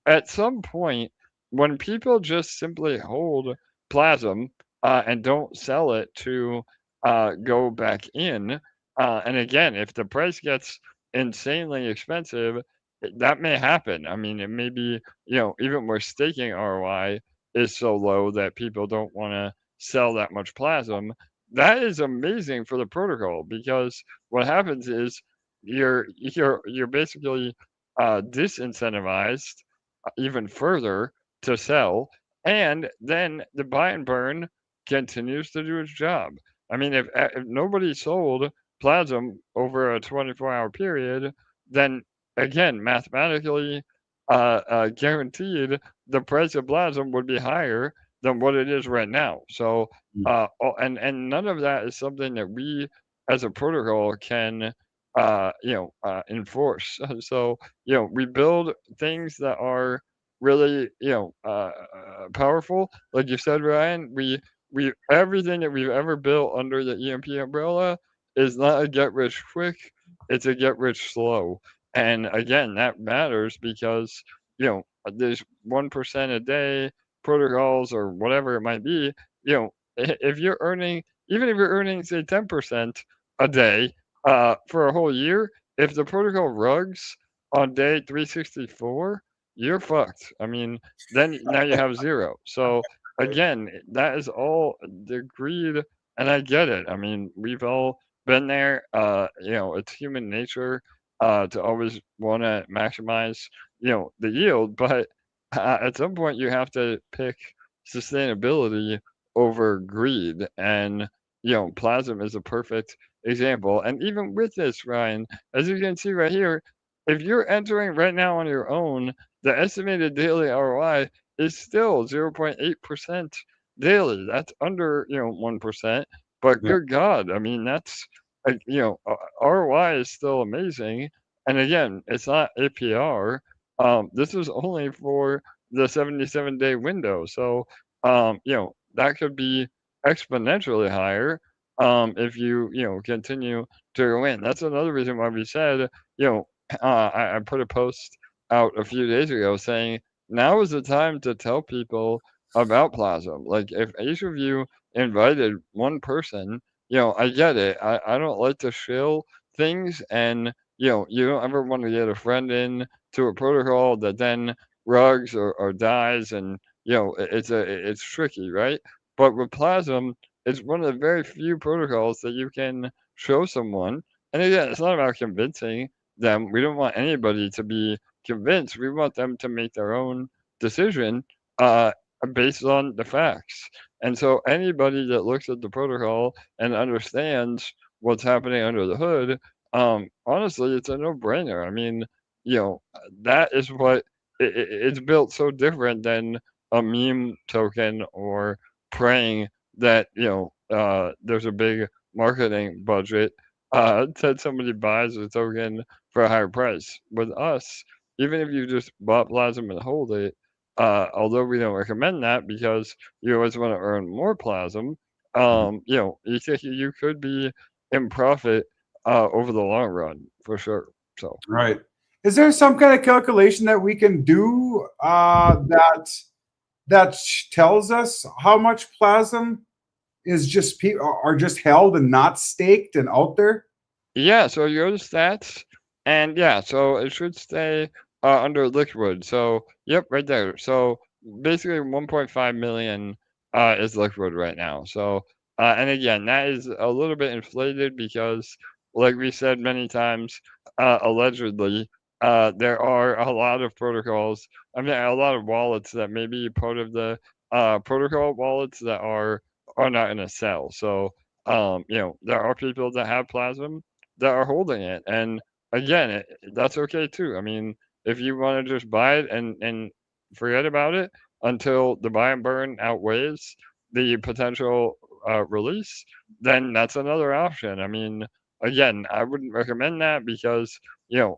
at some point, when people just simply hold Plazm and don't sell it to go back in, and again, if the price gets insanely expensive, that may happen. I mean, it may be, even where staking ROI is so low that people don't want to sell that much Plasm. That is amazing for the protocol, because what happens is you're basically disincentivized even further to sell, and then the buy and burn continues to do its job. I mean, if nobody sold Plasm over a 24-hour period, then again, mathematically guaranteed, the price of Plasm would be higher than what it is right now. So, and none of that is something that we as a protocol can, enforce. So, we build things that are really, powerful. Like you said, Ryan, we everything that we've ever built under the EMP umbrella is not a get rich quick; it's a get rich slow. And again, that matters because, there's 1% a day protocols or whatever it might be. If you're earning, even if you're earning, say, 10% a day for a whole year, if the protocol rugs on day 364, you're fucked. I mean, then now you have zero. So again, that is all the greed, and I get it. I mean, we've all been there. It's human nature to always want to maximize, the yield. But at some point, you have to pick sustainability over greed. And, Plasm is a perfect example. And even with this, Ryan, as you can see right here, if you're entering right now on your own, the estimated daily ROI is still 0.8% daily. That's under, 1%. But Yeah. good God, I mean, that's ROI is still amazing. And again, it's not APR. This is only for the 77-day window. So, that could be exponentially higher if you continue to go in. That's another reason why we said, I put a post out a few days ago saying now is the time to tell people about Plasm. Like, if each of you invited one person, I get it. I don't like to shill things, and you don't ever want to get a friend in to a protocol that then rugs or dies, and it's tricky, right? But with Plasm, it's one of the very few protocols that you can show someone. And again, it's not about convincing them. We don't want anybody to be convinced. We want them to make their own decision uh, based on the facts. And so anybody that looks at the protocol and understands what's happening under the hood, honestly, it's a no-brainer. I mean, that is what it's built so different than a meme token or praying that there's a big marketing budget that somebody buys a token for a higher price. With us, even if you just bought Plasm and hold it, although we don't recommend that because you always want to earn more Plasm, you could be in profit over the long run for sure. So Right. Is there some kind of calculation that we can do that tells us how much Plasm is just are just held and not staked and out there? yeah, so you go to stats, and yeah, so it should stay under liquid. So yep, right there. So basically 1.5 million is liquid right now. So and again, that is a little bit inflated because, like we said many times, allegedly, there are a lot of protocols. I mean, a lot of wallets that may be part of the protocol wallets that are not in a sell. So there are people that have Plasm that are holding it. And again, that's okay too. I mean, if you want to just buy it and forget about it until the buy and burn outweighs the potential release, then that's another option. I mean, again, I wouldn't recommend that because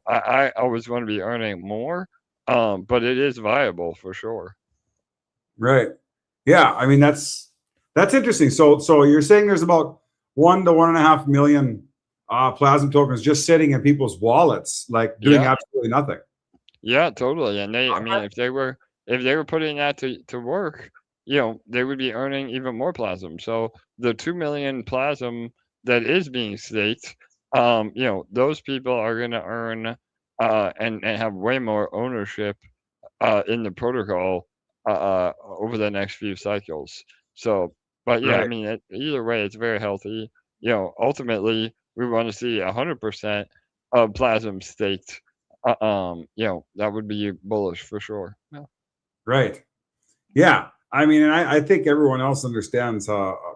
I always want to be earning more, but it is viable for sure. Right. Yeah. I mean, that's interesting. So you're saying there's about 1 to 1.5 million Plasm tokens just sitting in people's wallets, like doing Yeah. absolutely nothing. Yeah, totally. And I mean, if they were putting that to work, they would be earning even more Plasm. So the 2 million Plasm that is being staked, those people are going to earn and have way more ownership in the protocol over the next few cycles. So, but yeah, I Right. mean, either way, it's very healthy. Ultimately, we want to see 100% of Plasm staked. That would be bullish for sure. Yeah. Right. Yeah. I mean, and I think everyone else understands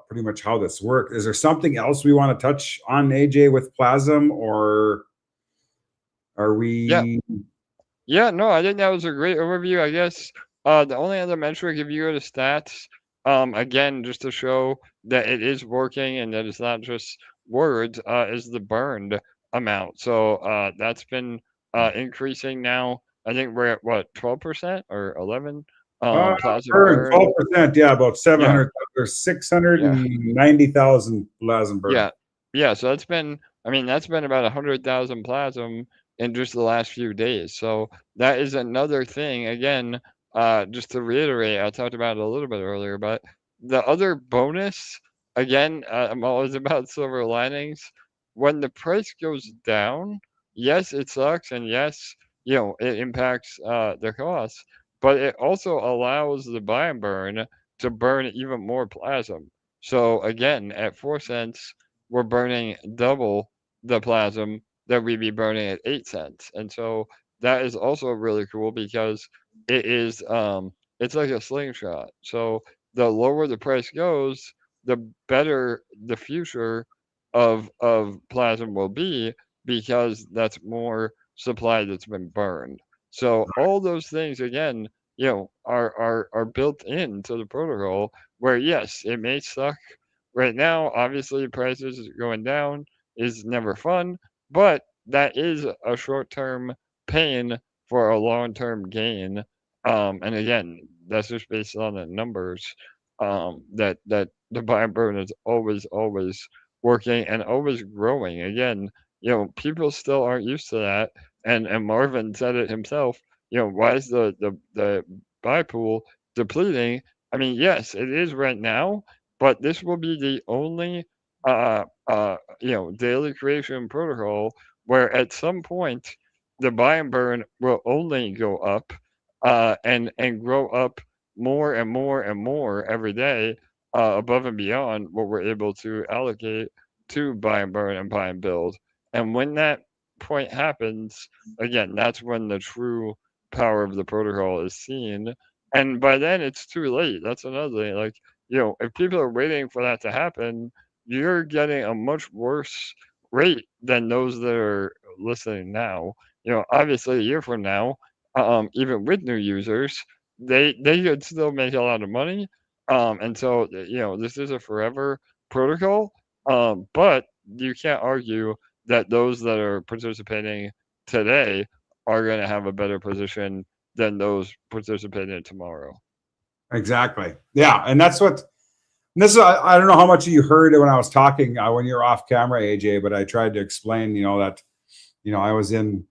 pretty much how this works. Is there something else we want to touch on, AJ, with Plasm, or are Yeah. we? Yeah, no, I think that was a great overview. I guess the only other metric, if you go to stats, again, just to show that it is working and that it's not just words, is the burned amount. So that's been increasing now. I think we're at what, 12% or 11? Plasma Burn burn. 12%. Yeah, about Yeah, 700 or yeah. 690,000 Plasm burn. Yeah. Yeah, so that's been about 100,000 Plasm in just the last few days. So that is another thing. Again, just to reiterate, I talked about it a little bit earlier, but the other bonus, again, I'm always about silver linings. When the price goes down, yes, it sucks, and yes, it impacts the costs, but it also allows the buy and burn to burn even more Plasm. So again, at 4 cents, we're burning double the plasm that we'd be burning at 8 cents. And so that is also really cool because it is it's like a slingshot. So the lower the price goes, the better the future of plasm will be because that's more supply that's been burned. So all those things again, are built into the protocol where yes, it may suck right now. Obviously, prices going down is never fun, but that is a short-term pain for a long-term gain. And again, that's just based on the numbers. That the buy and burn is always working and always growing. Again, people still aren't used to that. And Marvin said it himself. Why is the buy pool depleting? I mean, yes, it is right now, but this will be the only daily creation protocol where at some point the buy and burn will only go up and grow up more and more and more every day above and beyond what we're able to allocate to buy and burn and buy and build. And when that point happens, again, that's when the true power of the protocol is seen. And by then it's too late. That's another thing. Like, if people are waiting for that to happen, you're getting a much worse rate than those that are listening now. Obviously, a year from now, even with new users, they could still make a lot of money. And so, this is a forever protocol. But you can't argue that those that are participating today are going to have a better position than those participating tomorrow. Exactly. Yeah, and that's what. This is. I don't know how much you heard it when I was talking when you were off camera, AJ. But I tried to explain, that, I was in,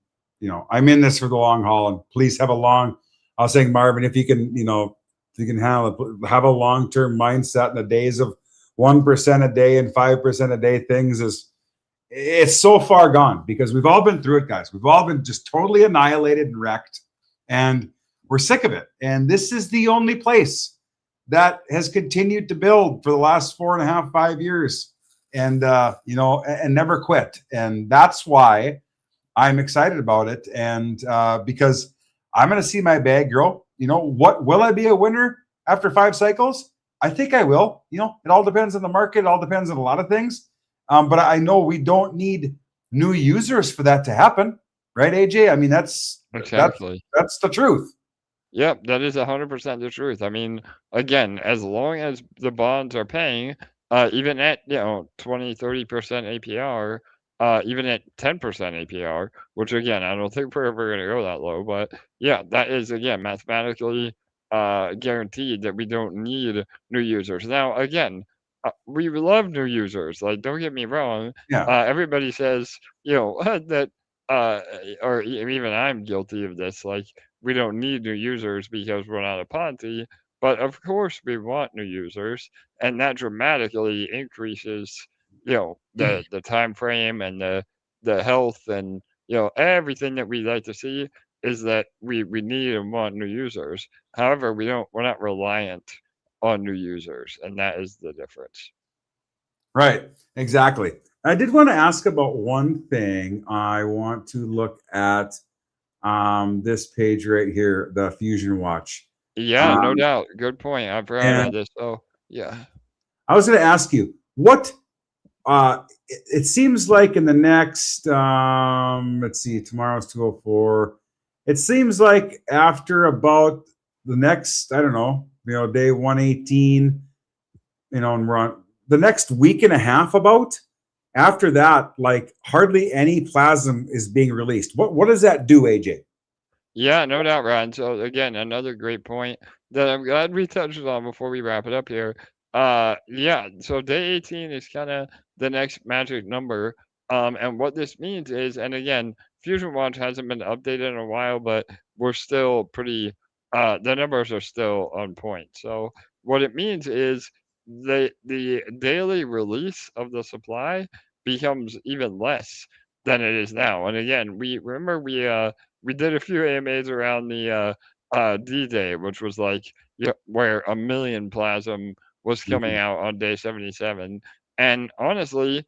I'm in this for the long haul, and please have a long. I was saying, Marvin, if you can, if you can have a long-term mindset in the days of 1% a day and 5% a day things it's so far gone because we've all been through it, guys. We've all been just totally annihilated and wrecked, and we're sick of it. And this is the only place that has continued to build for the last 4.5, 5 years, and and never quit. And that's why I'm excited about it, and because I'm going to see my bag grow. What will I be a winner after 5 cycles? I think I will. It all depends on the market. It all depends on a lot of things. But I know we don't need new users for that to happen, right, AJ? I mean, that's Exactly. the truth. Yep, that is 100% the truth. I mean, again, as long as the bonds are paying, even at, 20, 30% APR, even at 10% APR, which again, I don't think we're ever going to go that low, but yeah, that is, again, mathematically guaranteed that we don't need new users. Now, again, we love new users. Like, don't get me wrong. Yeah. Everybody says, that, or even I'm guilty of this. Like, we don't need new users because we're not a Ponzi. But of course, we want new users, and that dramatically increases, the time frame and the health and everything that we like to see is that we need and want new users. However, we're not reliant on new users, and that is the difference. Right. Exactly. I did want to ask about one thing. I want to look at this page right here, the Fusion Watch. Yeah, no doubt. Good point. I forgot And about this. So yeah. I was going to ask you, what it seems like in the next, let's see, tomorrow's 204. It seems like after about the next, I don't know, day 118, and we're on the next week and a half about. After that, like hardly any Plazm is being released. What does that do, AJ? Yeah, no doubt, Ryan. So again, another great point that I'm glad we touched on before we wrap it up here. Yeah, so day 18 is kind of the next magic number. And what this means is, and again, Fusion Watch hasn't been updated in a while, but we're still pretty, the numbers are still on point. So what it means is the daily release of the supply becomes even less than it is now. And again, we did a few AMAs around the D-Day, which was like where 1 million Plazm was coming out on day 77. And honestly,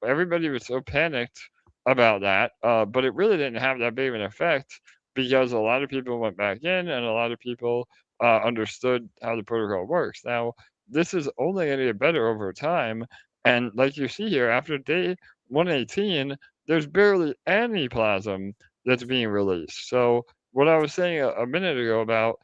everybody was so panicked about that, but it really didn't have that big of an effect because a lot of people went back in and a lot of people understood how the protocol works. Now, this is only going to get better over time. And like you see here, after day 118, there's barely any Plazm that's being released. So what I was saying a minute ago about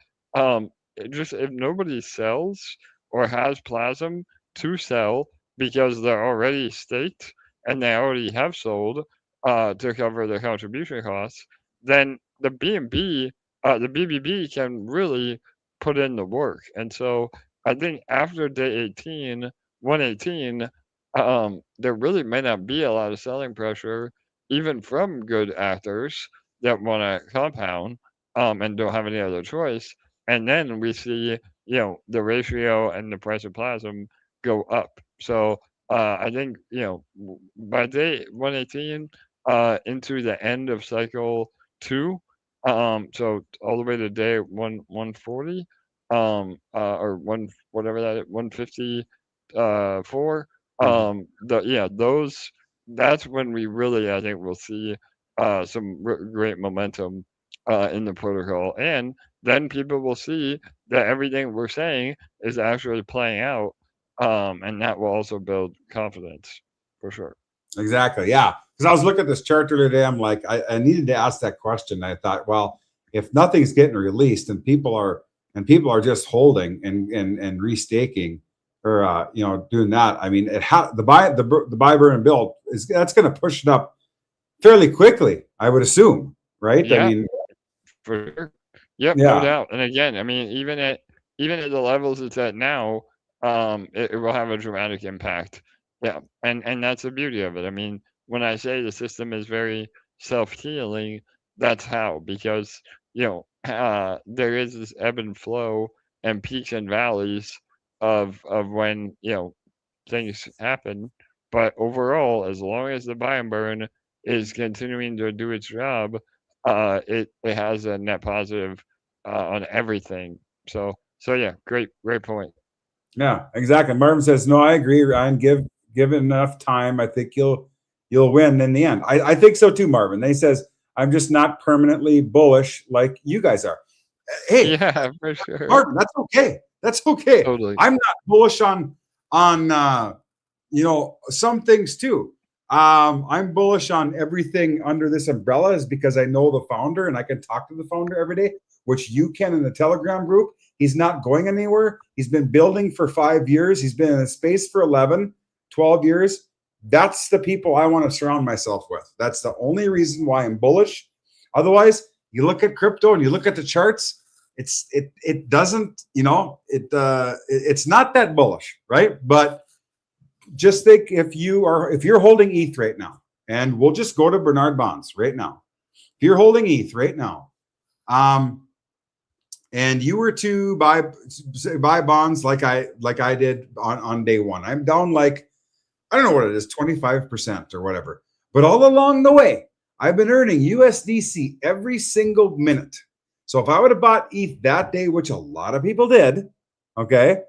just if nobody sells or has Plazm to sell because they're already staked and they already have sold to cover their contribution costs, then the BNB, the BBB can really put in the work. And so I think after day 18, 118, there really may not be a lot of selling pressure, even from good actors that want to compound and don't have any other choice. And then we see, the ratio and the price of Plazm go up. So I think, by day 118 into the end of cycle 2, so all the way to day 140, or whatever that is, 154, that's when we really, I think, will see some great momentum in the protocol, and then people will see that everything we're saying is actually playing out, and that will also build confidence for sure. Exactly. Yeah. Because I was looking at this chart today. I'm like, I needed to ask that question. I thought, well, if nothing's getting released and people are just holding and restaking or doing that, I mean, the buy burn and build that's going to push it up fairly quickly, I would assume, right? Yeah, I mean, for sure. Yep, no yeah, doubt. And again, I mean, even at the levels it's at now, it will have a dramatic impact. Yeah, and that's the beauty of it. I mean, when I say the system is very self-healing, that's how, because there is this ebb and flow and peaks and valleys of when things happen. But overall, as long as the buy and burn is continuing to do its job, it has a net positive on everything. So yeah, great point. yeah, exactly. Marvin says, no, I agree, Ryan. Give it enough time. I think you'll win in the end. I think so too, Marvin. He says, I'm just not permanently bullish like you guys are. Hey, Yeah, for sure. Marvin, that's okay. That's okay. Totally. I'm not bullish on some things too. I'm bullish on everything under this umbrella is because I know the founder and I can talk to the founder every day, which you can in the Telegram group. He's not going anywhere. He's been building for 5 years. He's been in the space for 11, 12 years. That's the people I want to surround myself with. That's the only reason why I'm bullish. Otherwise, you look at crypto and you look at the charts, it doesn't, it's not that bullish, right? But just think if you're holding ETH right now, and we'll just go to Bernard Bonds right now. If you're holding ETH right now, and you were to buy bonds like I did on day one, I'm down like, I don't know what it is, 25% or whatever. But all along the way, I've been earning USDC every single minute. So if I would have bought ETH that day, which a lot of people did, okay,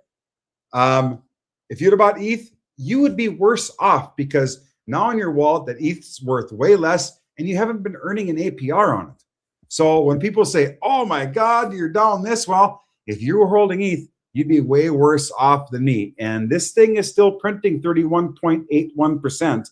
if you'd have bought ETH, you would be worse off because now in your wallet that ETH's worth way less and you haven't been earning an APR on it. So when people say, oh my God, you're down this, well, if you were holding ETH, you'd be way worse off than me. And this thing is still printing 31.81%.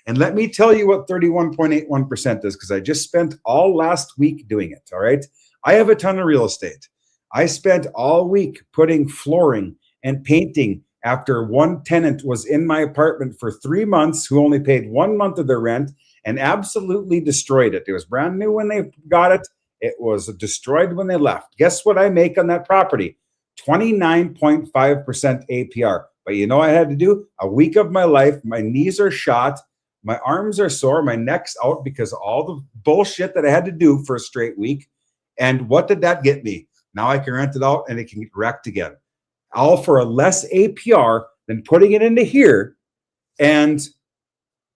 And let me tell you what 31.81% is, because I just spent all last week doing it, all right? I have a ton of real estate. I spent all week putting flooring and painting after one tenant was in my apartment for 3 months who only paid 1 month of their rent and absolutely destroyed it. It was brand new when they got it. It was destroyed when they left. Guess what I make on that property? 29.5% APR. But you know what I had to do? A week of my life, my knees are shot, my arms are sore, my neck's out because of all the bullshit that I had to do for a straight week. And what did that get me? Now I can rent it out and it can get wrecked again. All for a less APR than putting it into here and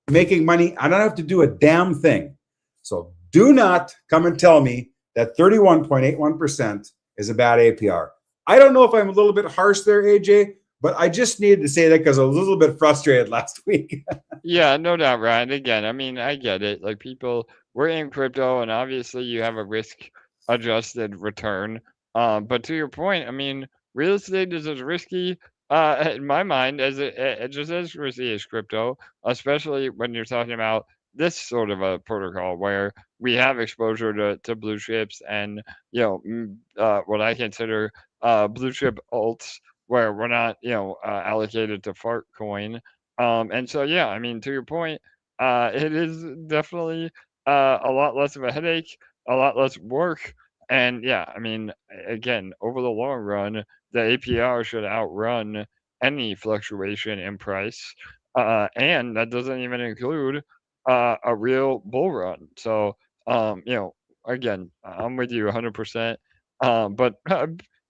making money. I don't have to do a damn thing. So do not come and tell me that 31.81% is a bad APR. I don't know if I'm a little bit harsh there, AJ, but I just needed to say that because I was a little bit frustrated last week. Yeah, no doubt, Ryan. Again, I mean, I get it. Like people, we're in crypto, and obviously you have a risk-adjusted return. But to your point, I mean, real estate is as risky, in my mind, just as risky as crypto, especially when you're talking about this sort of a protocol where we have exposure to blue chips and what I consider blue chip alts, where we're not allocated to fart coin. And so, yeah, I mean, to your point, it is definitely a lot less of a headache, a lot less work. And yeah, I mean, again, over the long run, the APR should outrun any fluctuation in price. And that doesn't even include a real bull run. So, again, I'm with you 100%. But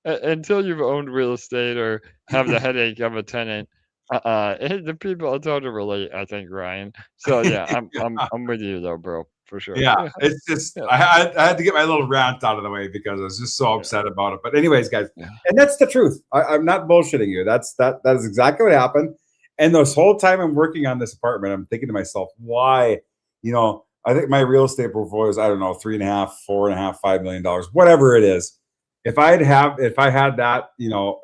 until you've owned real estate or have the headache of a tenant, the people, it's hard to relate, I think, Ryan. So yeah, I'm with you though, bro, for sure. Yeah, it's just Yeah. I had to get my little rant out of the way because I was just so upset about it. But anyways, guys, Yeah. and that's the truth. I'm not bullshitting you. That is exactly what happened. And this whole time I'm working on this apartment, I'm thinking to myself, why? I think my real estate portfolio is, I don't know, $3.5, $4.5, $5 million, whatever it is. If I had that,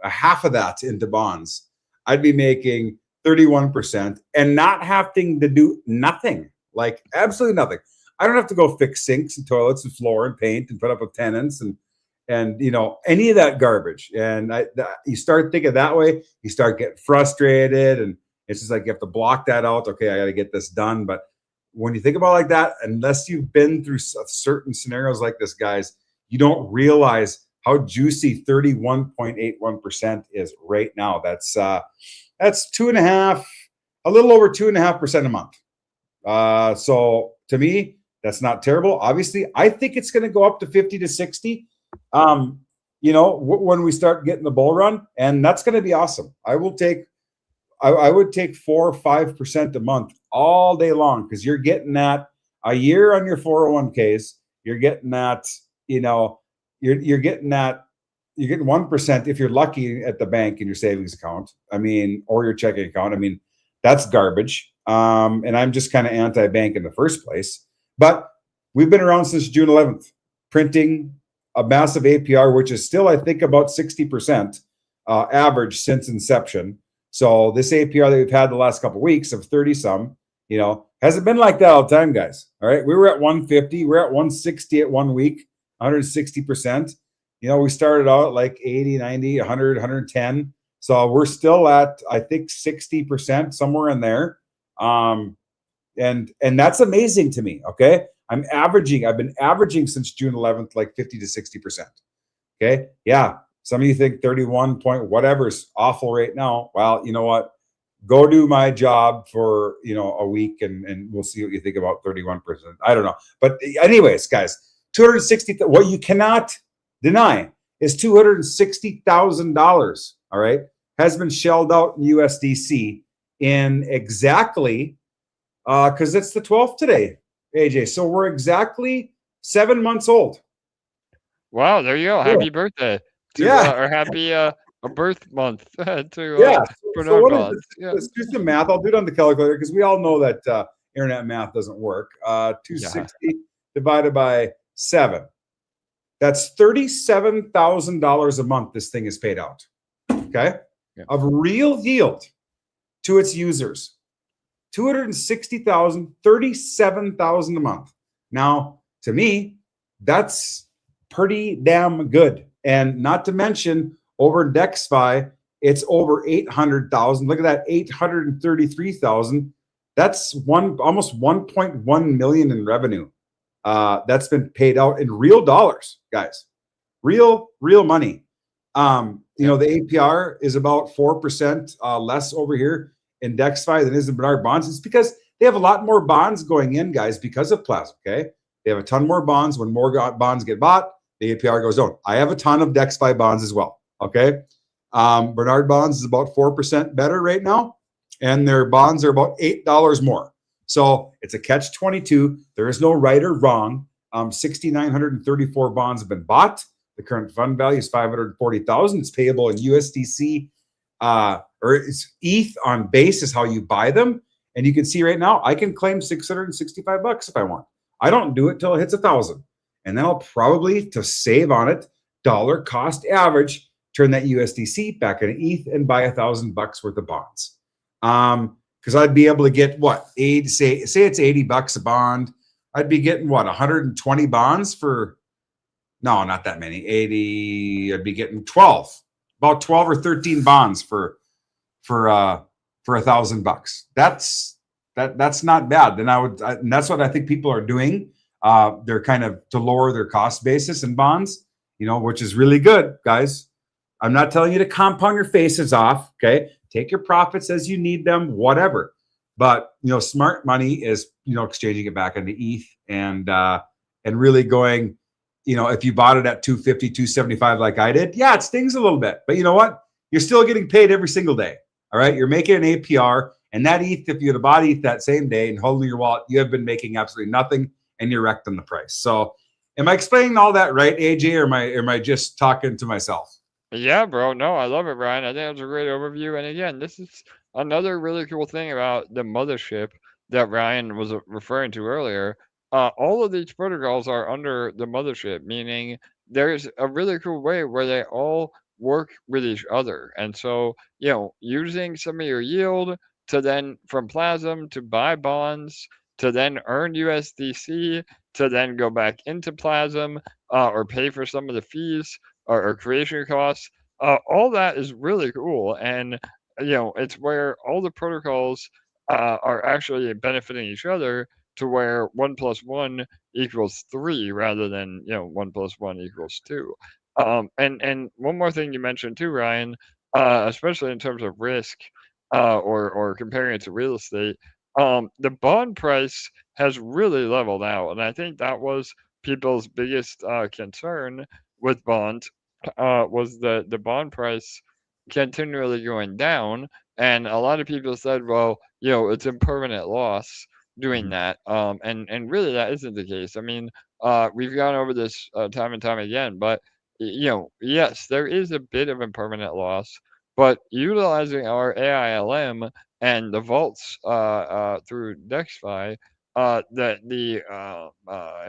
a half of that into bonds, I'd be making 31% and not having to do nothing, like absolutely nothing. I don't have to go fix sinks and toilets and floor and paint and put up with tenants and any of that garbage. And you start thinking that way, you start getting frustrated, and it's just like you have to block that out. Okay, I got to get this done. But when you think about it like that, unless you've been through certain scenarios like this, guys, you don't realize how juicy 31.81% is right now. That's 2.5, a little over 2.5% a month. So to me, that's not terrible. Obviously, I think it's going to go up to 50 to 60. When we start getting the bull run, and that's going to be awesome. I would take 4 or 5% a month all day long, because you're getting that a year on your 401ks. You're getting that, you're getting 1% if you're lucky at the bank in your savings account. I mean, or your checking account. I mean, that's garbage. And I'm just kind of anti-bank in the first place. But we've been around since June 11th, printing a massive APR, which is still, I think, about 60% average since inception. So this APR that we've had the last couple of weeks of 30 some, hasn't been like that all the time, guys. All right. We were at 150. We're at 160 at 1 week, 160%. We started out like 80, 90, 100, 110. So we're still at, I think, 60%, somewhere in there. And that's amazing to me. Okay. I've been averaging since June 11th, like 50 to 60%. Okay. Yeah. Some of you think 31 point whatever is awful right now. Well, you know what? Go do my job for, a week and we'll see what you think about 31%. I don't know. But anyways, guys, 260, what you cannot deny is $260,000, all right, has been shelled out in USDC in exactly, because it's the 12th today. AJ. So we're exactly 7 months old. Wow, there you go. Yeah. Happy birthday to Yeah. or happy a birth month to Yeah. So Bernard what is Bonds. this? Yeah. Let's do some math. I'll do it on the calculator because we all know that internet math doesn't work. Yeah. 260 divided by 7. That's $37,000 a month this thing is paid out. Okay. Yeah. Of real yield to its users. 260,000, 37,000 a month. Now, to me, that's pretty damn good. And not to mention, over in DexFi, it's over 800,000. Look at that, 833,000. That's almost 1.1 million in revenue. That's been paid out in real dollars, guys. Real money. You know, the APR is about 4% less over here in DexFi than is in Bernard Bonds. It's because they have a lot more bonds going in, guys, because of Plazm. Okay, they have a ton more bonds. When more bonds get bought, the APR goes down. I have a ton of DexFi bonds as well. Okay, Bernard Bonds is about 4% better right now, and their bonds are about $8 more. So it's a catch-22. There is no right or wrong. 6,934 bonds have been bought. The current fund value is 540,000. It's payable in USDC. Or it's ETH on base is how you buy them. And you can see right now, I can claim $665 if I want. I don't do it till it hits 1,000. And then I'll probably, to save on it, dollar cost average, turn that USDC back into ETH and buy $1,000 worth of bonds. Because I'd be able to get what, say it's $80 a bond. I'd be getting what, 120 bonds for, no, not that many, 80, I'd be getting 12. About 12 or 13 bonds for $1,000. That's not bad. Then and that's what I think people are doing. They're kind of to lower their cost basis in bonds, you know, which is really good, guys. I'm not telling you to compound your faces off. Okay, take your profits as you need them, whatever. But you know, smart money is, you know, exchanging it back into ETH and really going. You know, if you bought it at 250, 275 like I did, yeah, it stings a little bit. But you know what? You're still getting paid every single day. All right. You're making an APR. And that ETH, if you had bought ETH that same day and holding your wallet, you have been making absolutely nothing and you're wrecked on the price. So am I explaining all that right, AJ, or am I just talking to myself? Yeah, bro. No, I love it, Brian. I think that was a great overview. And again, this is another really cool thing about the mothership that Ryan was referring to earlier. All of these protocols are under the mothership, meaning there's a really cool way where they all work with each other. And so, you know, using some of your yield to then from Plazm to buy bonds, to then earn USDC, to then go back into Plazm or pay for some of the fees or creation costs. All that is really cool. And, you know, it's where all the protocols are actually benefiting each other to where 1 + 1 equals 3 rather than, you know, 1 + 1 equals 2. And one more thing you mentioned too, Ryan, especially in terms of risk or comparing it to real estate, the bond price has really leveled out. And I think that was people's biggest concern with bonds was the bond price continually going down. And a lot of people said, well, you know, it's impermanent loss doing that. And really that isn't the case. I mean, we've gone over this time and time again, but you know, yes, there is a bit of impermanent loss, but utilizing our AILM and the vaults through DexFi, the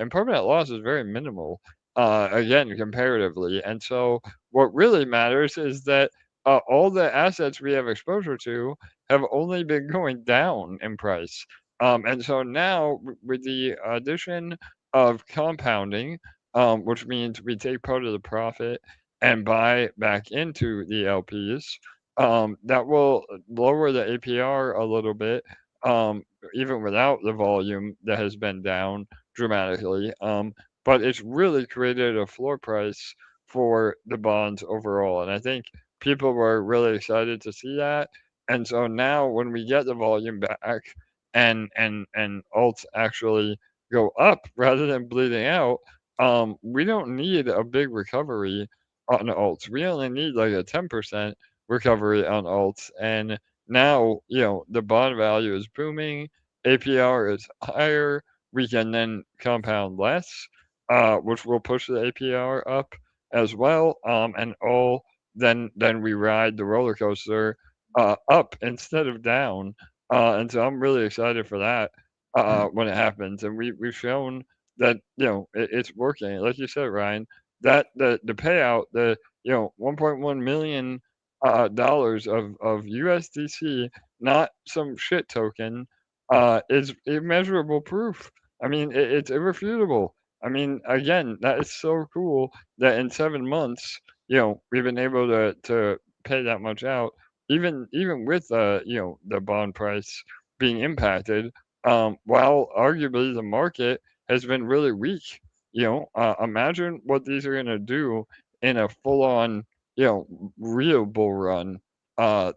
impermanent loss is very minimal. Again, comparatively. And so, what really matters is that all the assets we have exposure to have only been going down in price. And so now, with the addition of compounding, which means we take part of the profit and buy back into the LPs, that will lower the APR a little bit, even without the volume that has been down dramatically. But it's really created a floor price for the bonds overall. And I think people were really excited to see that. And so now when we get the volume back and alts actually go up rather than bleeding out, we don't need a big recovery on alts. We only need like a 10% recovery on alts. And now, you know, the bond value is booming, APR is higher, we can then compound less, which will push the APR up as well. And then we ride the roller coaster up instead of down. And so I'm really excited for that when it happens. And we've shown that it's working. Like you said, Ryan, that the payout, the 1.1 million dollars of USDC, not some shit token, is immeasurable proof. I mean, it's irrefutable. I mean, again, that is so cool that in 7 months, we've been able to pay that much out, even with the bond price being impacted, while arguably the market has been really weak. Imagine what these are gonna do in a full-on, real bull run.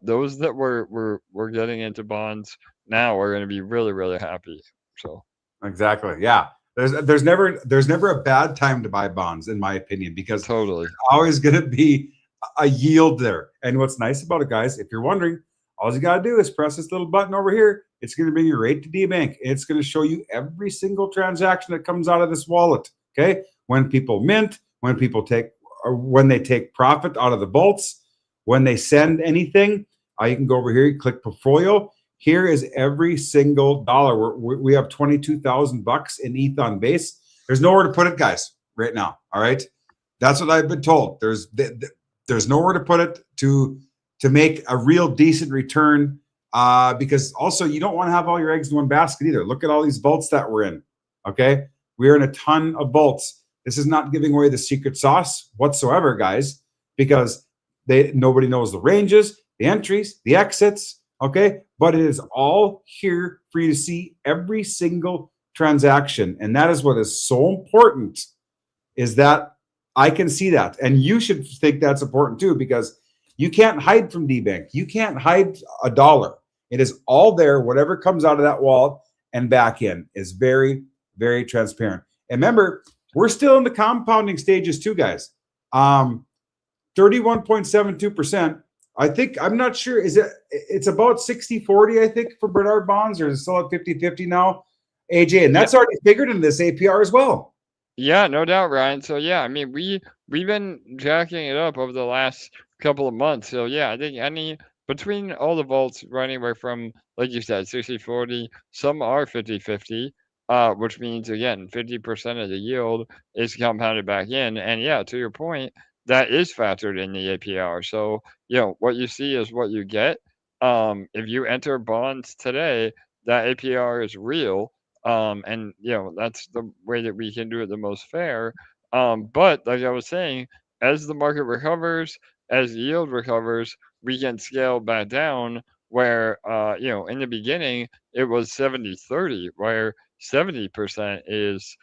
Those that were getting into bonds now are gonna be really, really happy. So Exactly. Yeah. There's never a bad time to buy bonds, in my opinion, because totally. there's always going to be a yield there. And what's nice about it, guys, if you're wondering, all you got to do is press this little button over here. It's going to bring you right to DBank. It's going to show you every single transaction that comes out of this wallet. Okay. When people mint, when they take profit out of the vaults, when they send anything, you can go over here, you click portfolio. Here is every single dollar. We have 22,000 bucks in ETH on base. There's nowhere to put it, guys, right now. All right, that's what I've been told. There's nowhere to put it to make a real decent return. Because also you don't want to have all your eggs in one basket either. Look at all these vaults that we're in. Okay, we're in a ton of vaults. This is not giving away the secret sauce whatsoever, guys, because nobody knows the ranges, the entries, the exits. Okay, but it is all here for you to see every single transaction. And that is what is so important, is that I can see that. And you should think that's important too, because you can't hide from DBank. You can't hide a dollar. It is all there. Whatever comes out of that wallet and back in is very, very transparent. And remember, we're still in the compounding stages too, guys. 31.72%. I think, I'm not sure, it's about 60-40, I think, for Bernard bonds, or is it still at 50-50 now, AJ? And that's already figured in this APR as well. Yeah, no doubt, Ryan. So yeah, I mean, we've been jacking it up over the last couple of months. So yeah, I think between all the vaults run anywhere from, like you said, 60-40, some are 50-50, which means again, 50% of the yield is compounded back in. And yeah, to your point, that is factored in the APR. So, what you see is what you get. If you enter bonds today, that APR is real. And that's the way that we can do it the most fair. But like I was saying, as the market recovers, as yield recovers, we can scale back down where in the beginning it was 70-30, where 70% is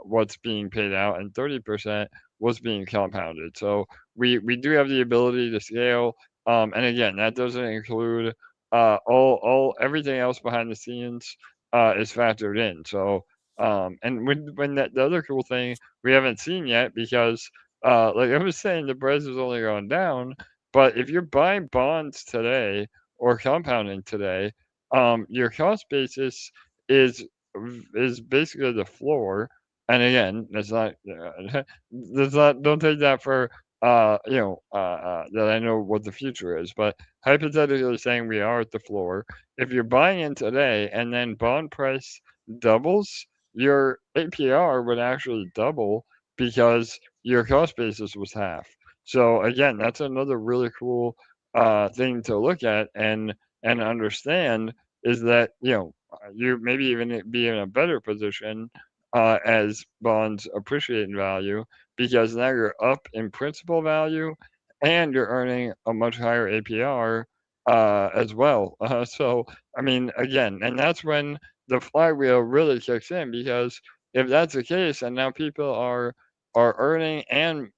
what's being paid out and 30% was being compounded. So we do have the ability to scale. And again, that doesn't include all everything else behind the scenes is factored in. So and when the other cool thing we haven't seen yet, because like I was saying, the price is only going down. But if you're buying bonds today or compounding today, your cost basis is basically the floor. And again, that's not don't take that for that I know what the future is, but hypothetically saying we are at the floor. If you're buying in today and then bond price doubles, your APR would actually double because your cost basis was half. So again, that's another really cool thing to look at and understand, is that you maybe even be in a better position as bonds appreciate in value, because now you're up in principal value and you're earning a much higher APR as well. So, I mean, again, and that's when the flywheel really kicks in, because if that's the case, and now people are earning and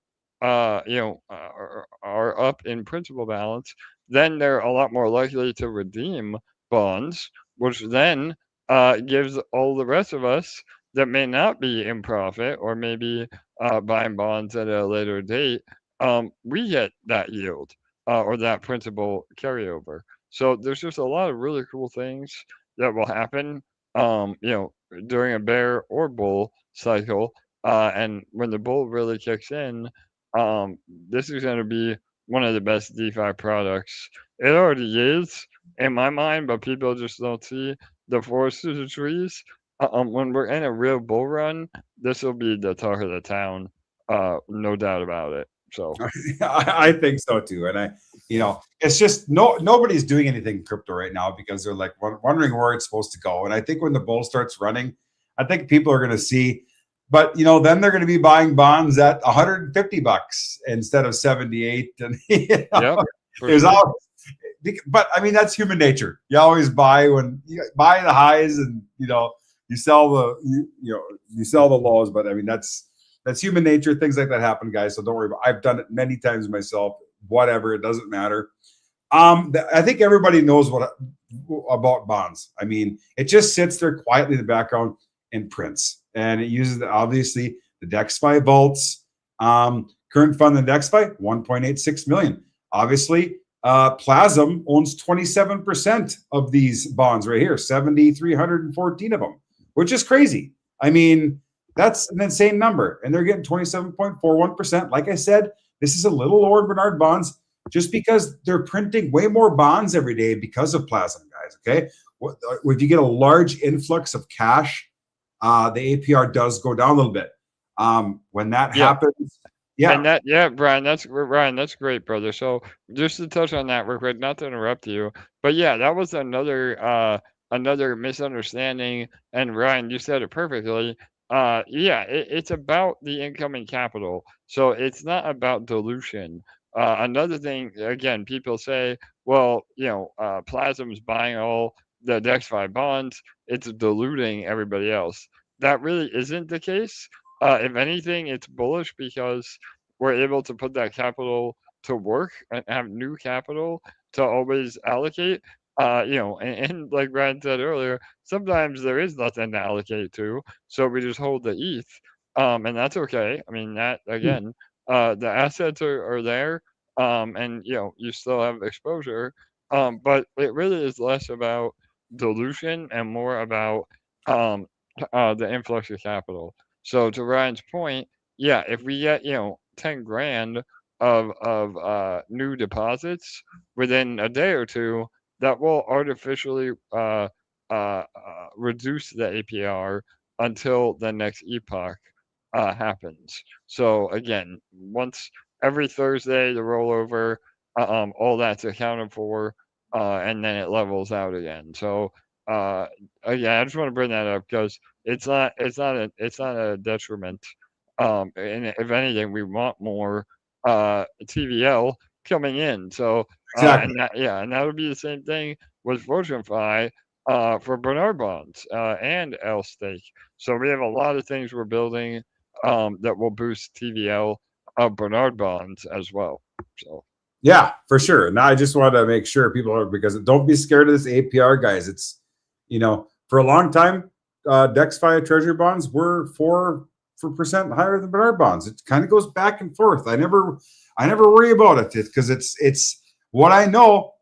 are up in principal balance, then they're a lot more likely to redeem bonds, which then gives all the rest of us that may not be in profit, or maybe buying bonds at a later date, we get that yield or that principal carryover. So there's just a lot of really cool things that will happen, during a bear or bull cycle. And when the bull really kicks in, um, this is going to be one of the best DeFi products. It already is in my mind, but people just don't see the forest through the trees. When we're in a real bull run, this will be the talk of the town, no doubt about it. So I think so too. And it's just nobody's doing anything in crypto right now because they're like wondering where it's supposed to go. And I think when the bull starts running, I think people are going to see, but then they're going to be buying bonds at $150 instead of 78. And yep, there's sure. always, but I mean, that's human nature. You always buy when you buy the highs and, you sell you sell the lows. But I mean, that's human nature. Things like that happen, guys. So don't worry about it. I've done it many times myself. Whatever, it doesn't matter. I think everybody knows about bonds. I mean, it just sits there quietly in the background and prints, and it uses obviously the DexFi vaults. Current fund in DexFi 1.86 million. Obviously, Plazm owns 27% of these bonds right here, 7,314 of them, which is crazy. I mean, that's an insane number. And they're getting 27.41%. Like I said, this is a little lower than Bernard bonds just because they're printing way more bonds every day because of Plazm, guys. Okay. If you get a large influx of cash, the APR does go down a little bit. When that happens, And Brian, that's great, brother. So just to touch on that real quick, not to interrupt you, but yeah, that was another misunderstanding. And Ryan, you said it perfectly. It's about the incoming capital. So it's not about dilution. Another thing, again, people say, well, Plasm's buying all the DexFi bonds, it's diluting everybody else. That really isn't the case. If anything, it's bullish because we're able to put that capital to work and have new capital to always allocate. And like Brian said earlier, sometimes there is nothing to allocate to, so we just hold the ETH, and that's okay. I mean, that again, the assets are there, and you still have exposure, but it really is less about dilution and more about um, the influx of capital. So to Ryan's point, yeah, if we get 10 grand of new deposits within a day or two, that will artificially reduce the APR until the next epoch happens. So again, once every Thursday the rollover, all that's accounted for, and then it levels out again. So again, I just want to bring that up because it's not a detriment. And if anything, we want more TVL coming in. So exactly. and that would be the same thing with FortuneFi for Bernard bonds and L stake. So we have a lot of things we're building that will boost TVL of Bernard bonds as well. So Yeah, for sure. Now I just want to make sure people are, because don't be scared of this APR, guys. It's for a long time, DexFi treasury bonds were 4% higher than Bernard bonds. It kind of goes back and forth. I never worry about it because it's what I know,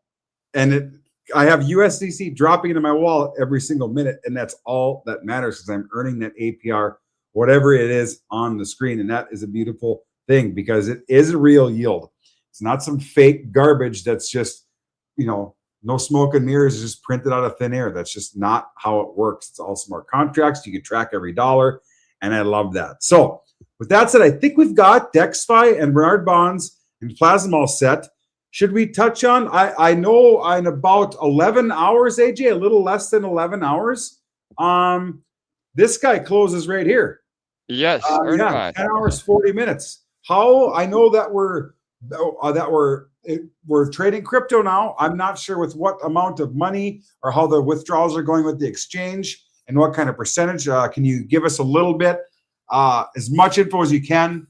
and I have USDC dropping into my wallet every single minute, and that's all that matters because I'm earning that APR, whatever it is on the screen, and that is a beautiful thing because it is a real yield. It's not some fake garbage that's just, no smoke and mirrors, just printed out of thin air. That's just not how it works. It's all smart contracts. You can track every dollar, and I love that. So with that said, I think we've got DexFi and Bernard bonds and Plazm all set. Should we touch on, I know in about 11 hours, AJ, a little less than 11 hours, this guy closes right here. yes, Yeah, EarnFi. 10 hours, 40 minutes. How I know that we're trading crypto now. I'm not sure with what amount of money or how the withdrawals are going with the exchange and what kind of percentage. Can you give us a little bit, as much info as you can,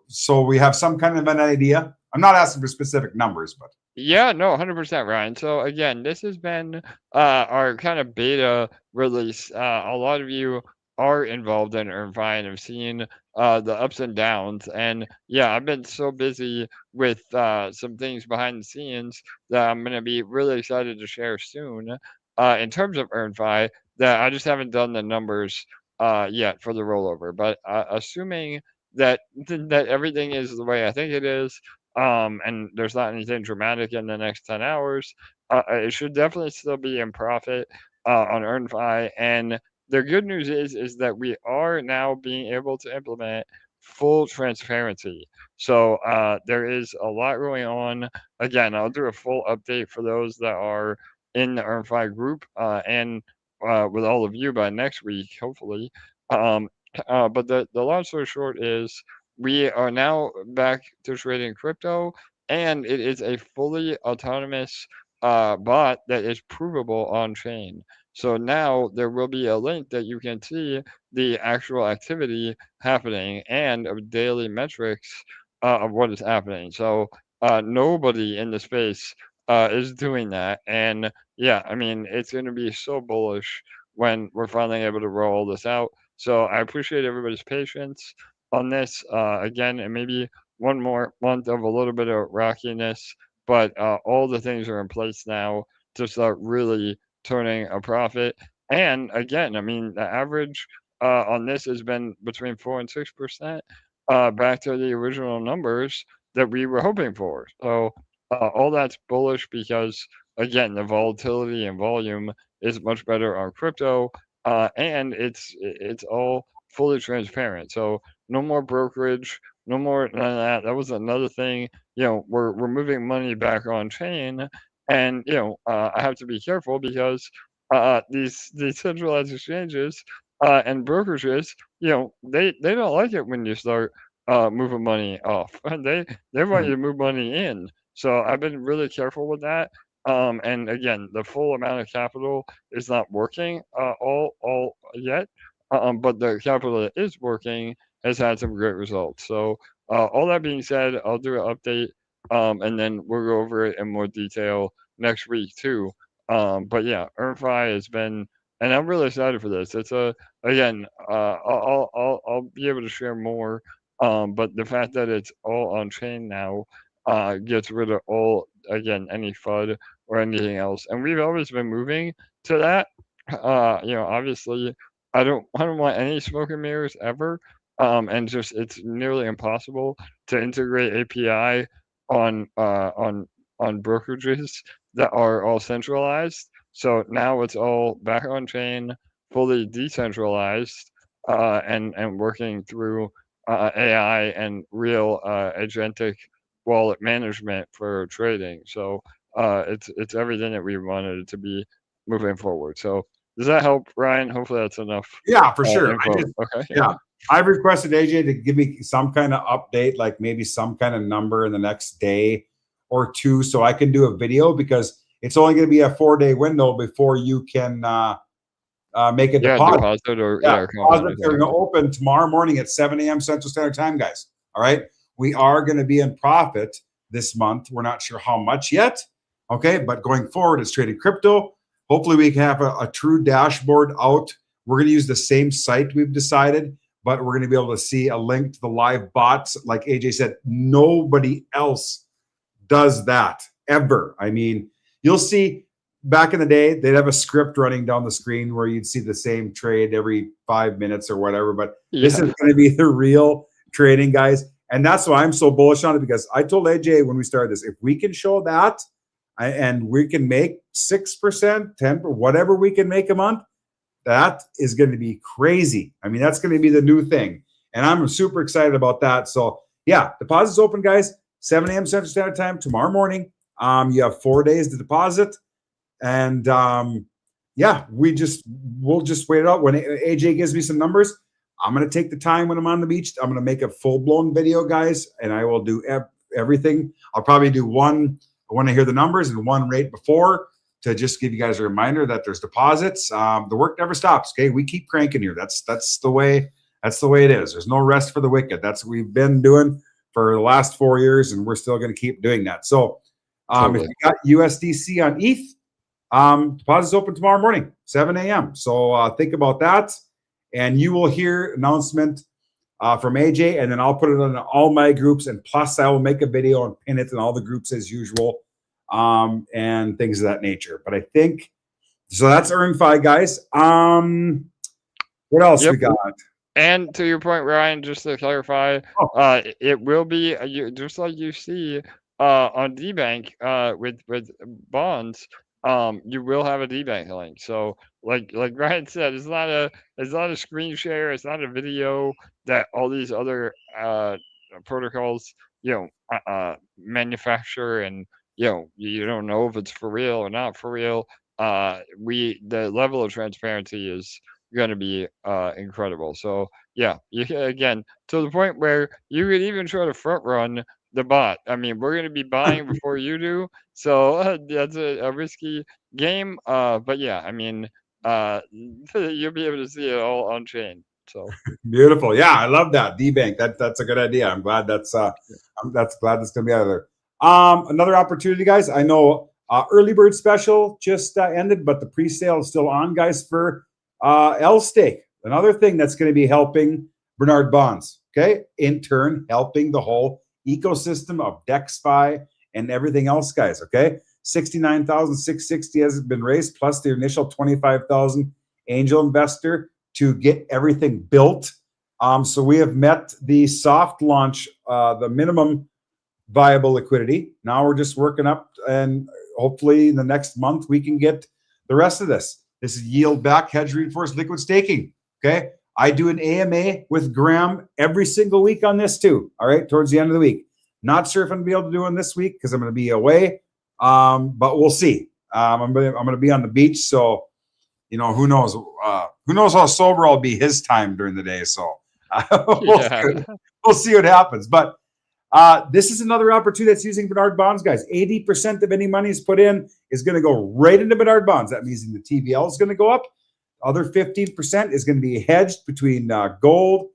so we have some kind of an idea? I'm not asking for specific numbers, but Yeah, no, 100%, Ryan. So again, this has been our kind of beta release. A lot of you are involved in EarnFi and have seen the ups and downs. And yeah, I've been so busy with some things behind the scenes that I'm going to be really excited to share soon. In terms of EarnFi, that I just haven't done the numbers yet for the rollover. But assuming that that everything is the way I think it is, and there's not anything dramatic in the next 10 hours, it should definitely still be in profit on EarnFi. And the good news is that we are now being able to implement full transparency. So there is a lot going on. Again, I'll do a full update for those that are in the EarnFi group and with all of you by next week, hopefully. Um, but the long story short is we are now back to trading crypto, and it is a fully autonomous bot that is provable on chain. So now there will be a link that you can see the actual activity happening and of daily metrics of what is happening. So nobody in the space is doing that. And yeah, I mean, it's going to be so bullish when we're finally able to roll this out. So I appreciate everybody's patience on this. Again, and maybe one more month of a little bit of rockiness, but all the things are in place now to start really turning a profit. And again, I mean, the average on this has been between 4 and 6%, back to the original numbers that we were hoping for. So all that's bullish because again, the volatility and volume is much better on crypto, and it's all fully transparent. So no more brokerage, no more none of that. That was another thing. You know, we're moving money back on chain, and you know, I have to be careful because these centralized exchanges and brokerages, you know, they don't like it when you start moving money off. They want you to move money in. So I've been really careful with that. And again, the full amount of capital is not working all yet, but the capital that is working has had some great results. So all that being said, I'll do an update, and then we'll go over it in more detail next week too. But yeah, EarnFi has been, and I'm really excited for this. It's a again, I'll be able to share more. But the fact that it's all on chain now gets rid of all again any FUD or anything else. And we've always been moving to that. You know, obviously, I don't want any smoke and mirrors ever. And just it's nearly impossible to integrate API on brokerages that are all centralized. So now it's all back on chain, fully decentralized, and working through AI and real agentic wallet management for trading. So it's everything that we wanted it to be moving forward. So does that help, Ryan? Hopefully that's enough. Yeah, for sure. Info. Okay. Yeah. I've requested AJ to give me some kind of update, like maybe some kind of number in the next day or two, so I can do a video, because it's only going to be a 4-day window before you can make a deposit. Deposit or Deposits are going to open tomorrow morning at 7 a.m. Central Standard Time, guys. All right. We are going to be in profit this month. We're not sure how much yet. Okay. But going forward, it's trading crypto. Hopefully we can have a true dashboard out. We're going to use the same site we've decided, but we're going to be able to see a link to the live bots. Like AJ said, nobody else does that ever. I mean, you'll see back in the day, they'd have a script running down the screen where you'd see the same trade every 5 minutes or whatever. But this is going to be the real trading, guys. And that's why I'm so bullish on it, because I told AJ when we started this, if we can show that and we can make 6%, 10%, whatever we can make a month, that is going to be crazy. I mean, that's going to be the new thing. And I'm super excited about that. So yeah, deposits open, guys, 7 a.m. Central Standard Time tomorrow morning. You have 4 days to deposit. And yeah, we'll just wait it out. When AJ gives me some numbers, I'm going to take the time when I'm on the beach. I'm going to make a full-blown video, guys, and I will do everything. I'll probably do one when I hear the numbers and one right before, to just give you guys a reminder that there's deposits. The work never stops. Okay, we keep cranking here. That's the way it is. There's no rest for the wicked. That's what we've been doing for the last 4 years, and we're still going to keep doing that. So if you got USDC on ETH, deposits open tomorrow morning, 7 a.m. So think about that, and you will hear announcement from AJ, and then I'll put it on all my groups, and plus I will make a video and pin it in all the groups as usual, and things of that nature. But I think So that's EarnFi, guys. What else we got? And to your point, Ryan, just to clarify, it will be just like you see on DBank with bonds. You will have a DBank link. So like Ryan said, it's not a screen share. It's not a video that all these other protocols manufacture, and you don't know if it's for real or not for real. The level of transparency is going to be incredible. So yeah, again, to the point where you could even try to front run the bot. I mean, we're going to be buying before you do, so that's a risky game. But yeah, I mean, you'll be able to see it all on chain. So beautiful. Yeah, I love that DBank. That's a good idea. I'm glad that's glad that's gonna be out of there. Another opportunity, guys. I know early bird special just ended, but the pre-sale is still on, guys, for LStake. Another thing that's going to be helping Bernard Bonds. Okay, in turn helping the whole ecosystem of DexFi and everything else, guys. Okay, 69,660 has been raised, plus the initial 25,000 angel investor to get everything built. So we have met the soft launch, the minimum viable liquidity. Now we're just working up, and hopefully in the next month we can get the rest of this. This is yield back hedge reinforced liquid staking. Okay, I do an AMA with Graham every single week on this too. All right, towards the end of the week. Not sure if I'm gonna be able to do one this week because I'm gonna be away, but we'll see. I'm gonna be on the beach, so who knows? Who knows how sober I'll be his time during the day? So we'll see what happens. But this is another opportunity that's using Bernard Bonds, guys. 80% of any money is put in is going to go right into Bernard Bonds. That means the TVL is going to go up. Other 15% is going to be hedged between gold,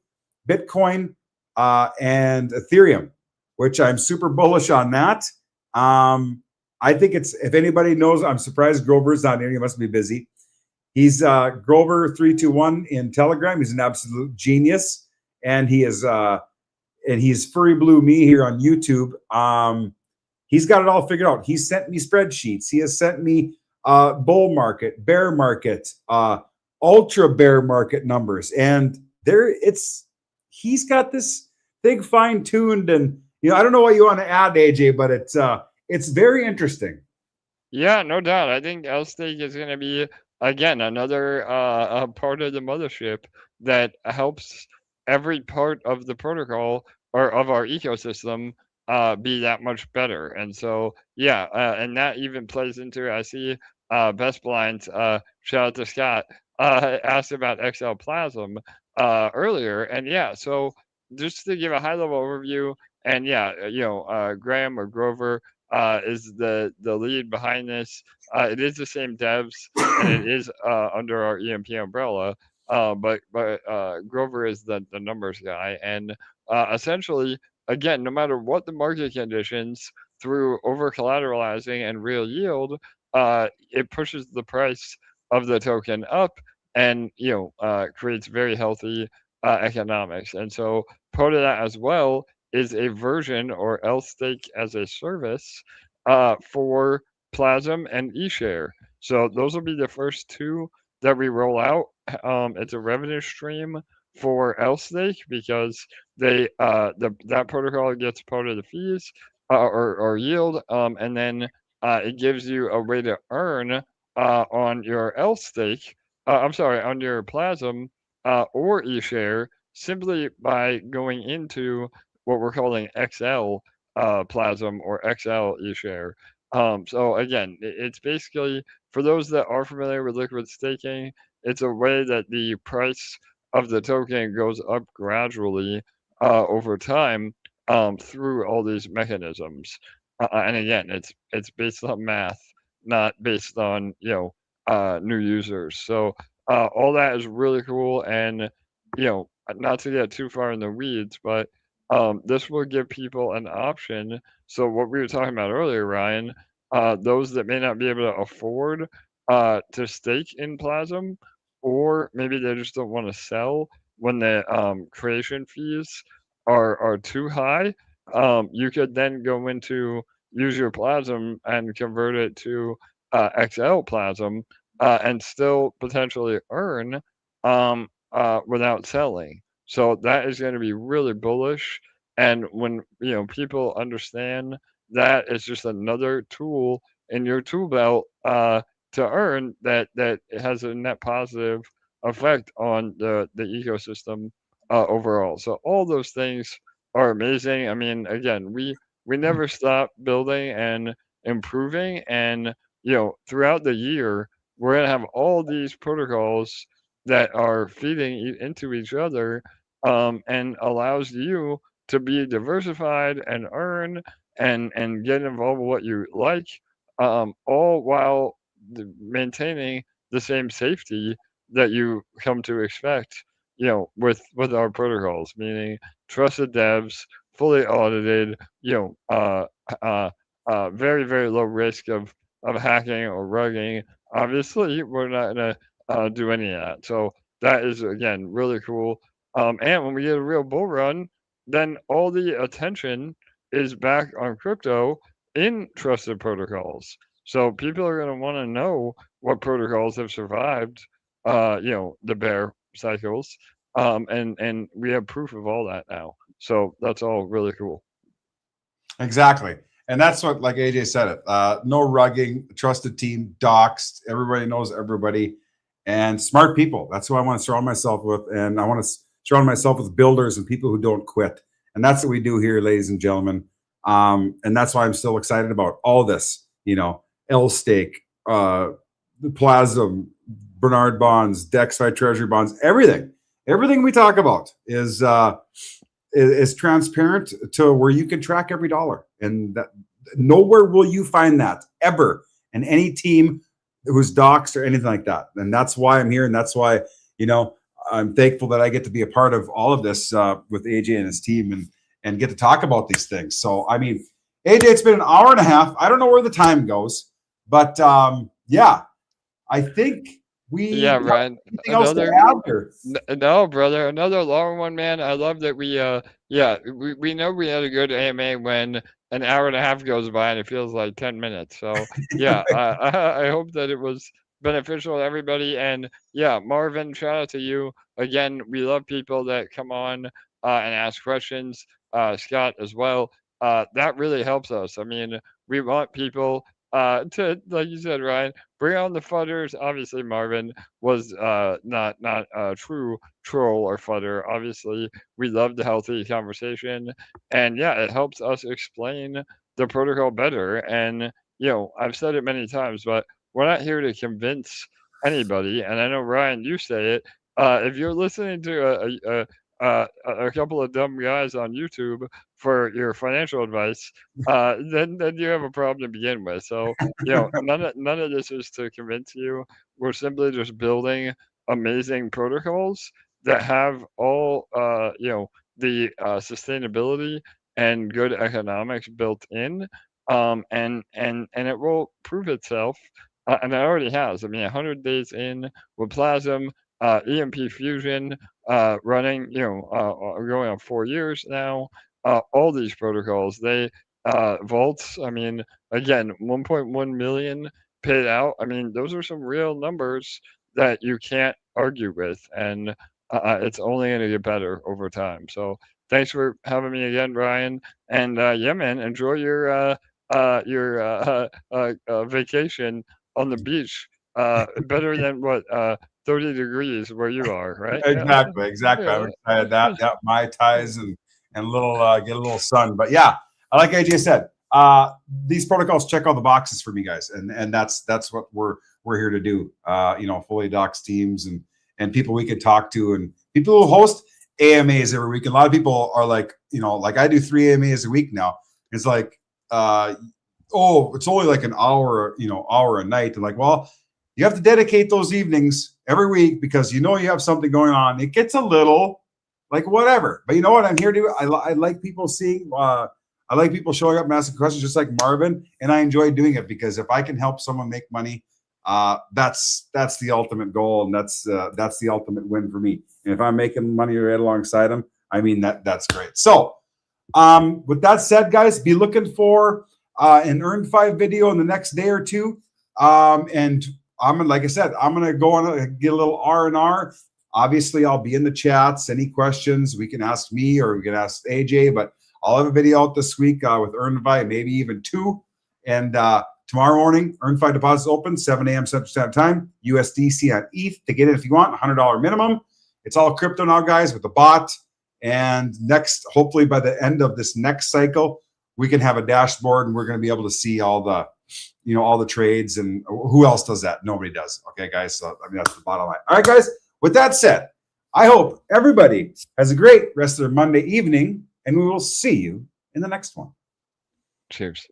Bitcoin, and Ethereum, which I'm super bullish on that. I think if anybody knows, I'm surprised Grover's not here. He must be busy. He's Grover321 in Telegram. He's an absolute genius, and he's Furry Blue Me here on YouTube. He's got it all figured out. He sent me spreadsheets. He has sent me bull market, bear market, ultra bear market numbers, and he's got this thing fine tuned. And I don't know what you want to add, AJ, but it's very interesting. Yeah, no doubt. I think LStake is going to be, again, another part of the mothership that helps every part of the protocol or of our ecosystem be that much better. And so, yeah, and that even plays into, I see Best Blinds, shout out to Scott, asked about XL Plazm earlier. And yeah, so just to give a high level overview, and yeah, Graham or Grover is the lead behind this. It is the same devs, and it is under our EMP umbrella. But Grover is the numbers guy, and essentially, again, no matter what the market conditions, through over collateralizing and real yield, it pushes the price of the token up, and creates very healthy economics. And so part of that as well is a version, or LStake as a service, for Plazm and ESHARE. So those will be the first two that we roll out. It's a revenue stream for LStake because that protocol gets part of the fees or yield, and then it gives you a way to earn on your LStake. I'm sorry, on your Plazm or ESHARE, simply by going into what we're calling XL Plazm or XL ESHARE. So again, it's basically, for those that are familiar with liquid staking, it's a way that the price of the token goes up gradually over time through all these mechanisms. And again, it's based on math, not based on new users. So all that is really cool, and not to get too far in the weeds, but this will give people an option. So what we were talking about earlier, Ryan, those that may not be able to afford to stake in Plazm, or maybe they just don't want to sell when the creation fees are too high, you could then go into use your Plazm and convert it to XL Plazm, and still potentially earn without selling. So that is going to be really bullish. And when people understand that it's just another tool in your tool belt to earn, that has a net positive effect on the ecosystem overall. So all those things are amazing. I mean, again, we never stop building and improving, and throughout the year we're gonna have all these protocols that are feeding into each other, and allows you to be diversified and earn and get involved with what you like, all while maintaining the same safety that you come to expect, with our protocols, meaning trusted devs, fully audited, very, very low risk of hacking or rugging. Obviously, we're not gonna do any of that. So that is again really cool. And when we get a real bull run, then all the attention is back on crypto in trusted protocols. So people are going to want to know what protocols have survived, the bear cycles, and we have proof of all that now. So that's all really cool. Exactly. And that's what, like AJ said it, no rugging, trusted team, doxed, everybody knows everybody, and smart people. That's who I want to surround myself with. And I want to surround myself with builders and people who don't quit. And that's what we do here, ladies and gentlemen. And that's why I'm still excited about all this, L stake, the Plazm, Bernard bonds, DexFi treasury bonds, everything we talk about is transparent to where you can track every dollar, and that nowhere will you find that ever in any team who's doxed or anything like that. And that's why I'm here, and that's why I'm thankful that I get to be a part of all of this with AJ and his team, and get to talk about these things. So I mean, AJ, it's been an hour and a half. I don't know where the time goes, but yeah, I think Yeah, Ryan. anything else to add here? No, brother, another long one, man. I love that we know we had a good AMA when an hour and a half goes by and it feels like 10 minutes. So yeah, I hope that it was beneficial to everybody. And yeah, Marvin, shout out to you again. We love people that come on and ask questions. Scott as well. That really helps us. I mean, we want people to, like you said, Ryan, bring on the fudders. Obviously, Marvin was not a true troll or fudder. Obviously, we love the healthy conversation, and yeah, it helps us explain the protocol better. And I've said it many times, but we're not here to convince anybody. And I know, Ryan, you say it. If you're listening to a couple of dumb guys on YouTube for your financial advice, then you have a problem to begin with. So none of this is to convince you. We're simply just building amazing protocols that have all the sustainability and good economics built in, and it will prove itself, and it already has. I mean, 100 days in with Plazm, EMP Fusion, running, going on 4 years now. All these protocols, they vaults. I mean, again, 1.1 million paid out. I mean, those are some real numbers that you can't argue with, and it's only going to get better over time. So thanks for having me again, Ryan. And yeah, man, enjoy your vacation on the beach. Better than what 30 degrees where you are, right? Exactly. Yeah. I'm excited that. Yeah, my ties and little get a little sun. But yeah, like AJ said, these protocols check all the boxes for me, guys, and that's what we're here to do. Fully doxed teams and people we can talk to, and people who host AMAs every week. And a lot of people are like, like I do 3 AMAs a week now. It's like, oh, it's only like an hour, hour a night. And like, well, you have to dedicate those evenings every week because you have something going on. It gets a little like whatever, but you know what I'm here to? I like people seeing. I like people showing up and asking questions, just like Marvin, and I enjoy doing it because if I can help someone make money, that's the ultimate goal, and that's the ultimate win for me. And if I'm making money right alongside them, I mean that's great. So, with that said, guys, be looking for an EarnFi video in the next day or two. And like I said, I'm gonna go on get a little R&R. Obviously, I'll be in the chats. Any questions we can ask me or we can ask AJ. But I'll have a video out this week with EarnFi, maybe even 2. And tomorrow morning, EarnFi deposits open 7 a.m. Central Standard Time. USDC on ETH to get it if you want. $100 minimum. It's all crypto now, guys, with the bot. And next, hopefully by the end of this next cycle, we can have a dashboard and we're going to be able to see all the, all the trades. And who else does that? Nobody does. Okay, guys. So I mean, that's the bottom line. All right, guys. With that said, I hope everybody has a great rest of their Monday evening, and we will see you in the next one. Cheers.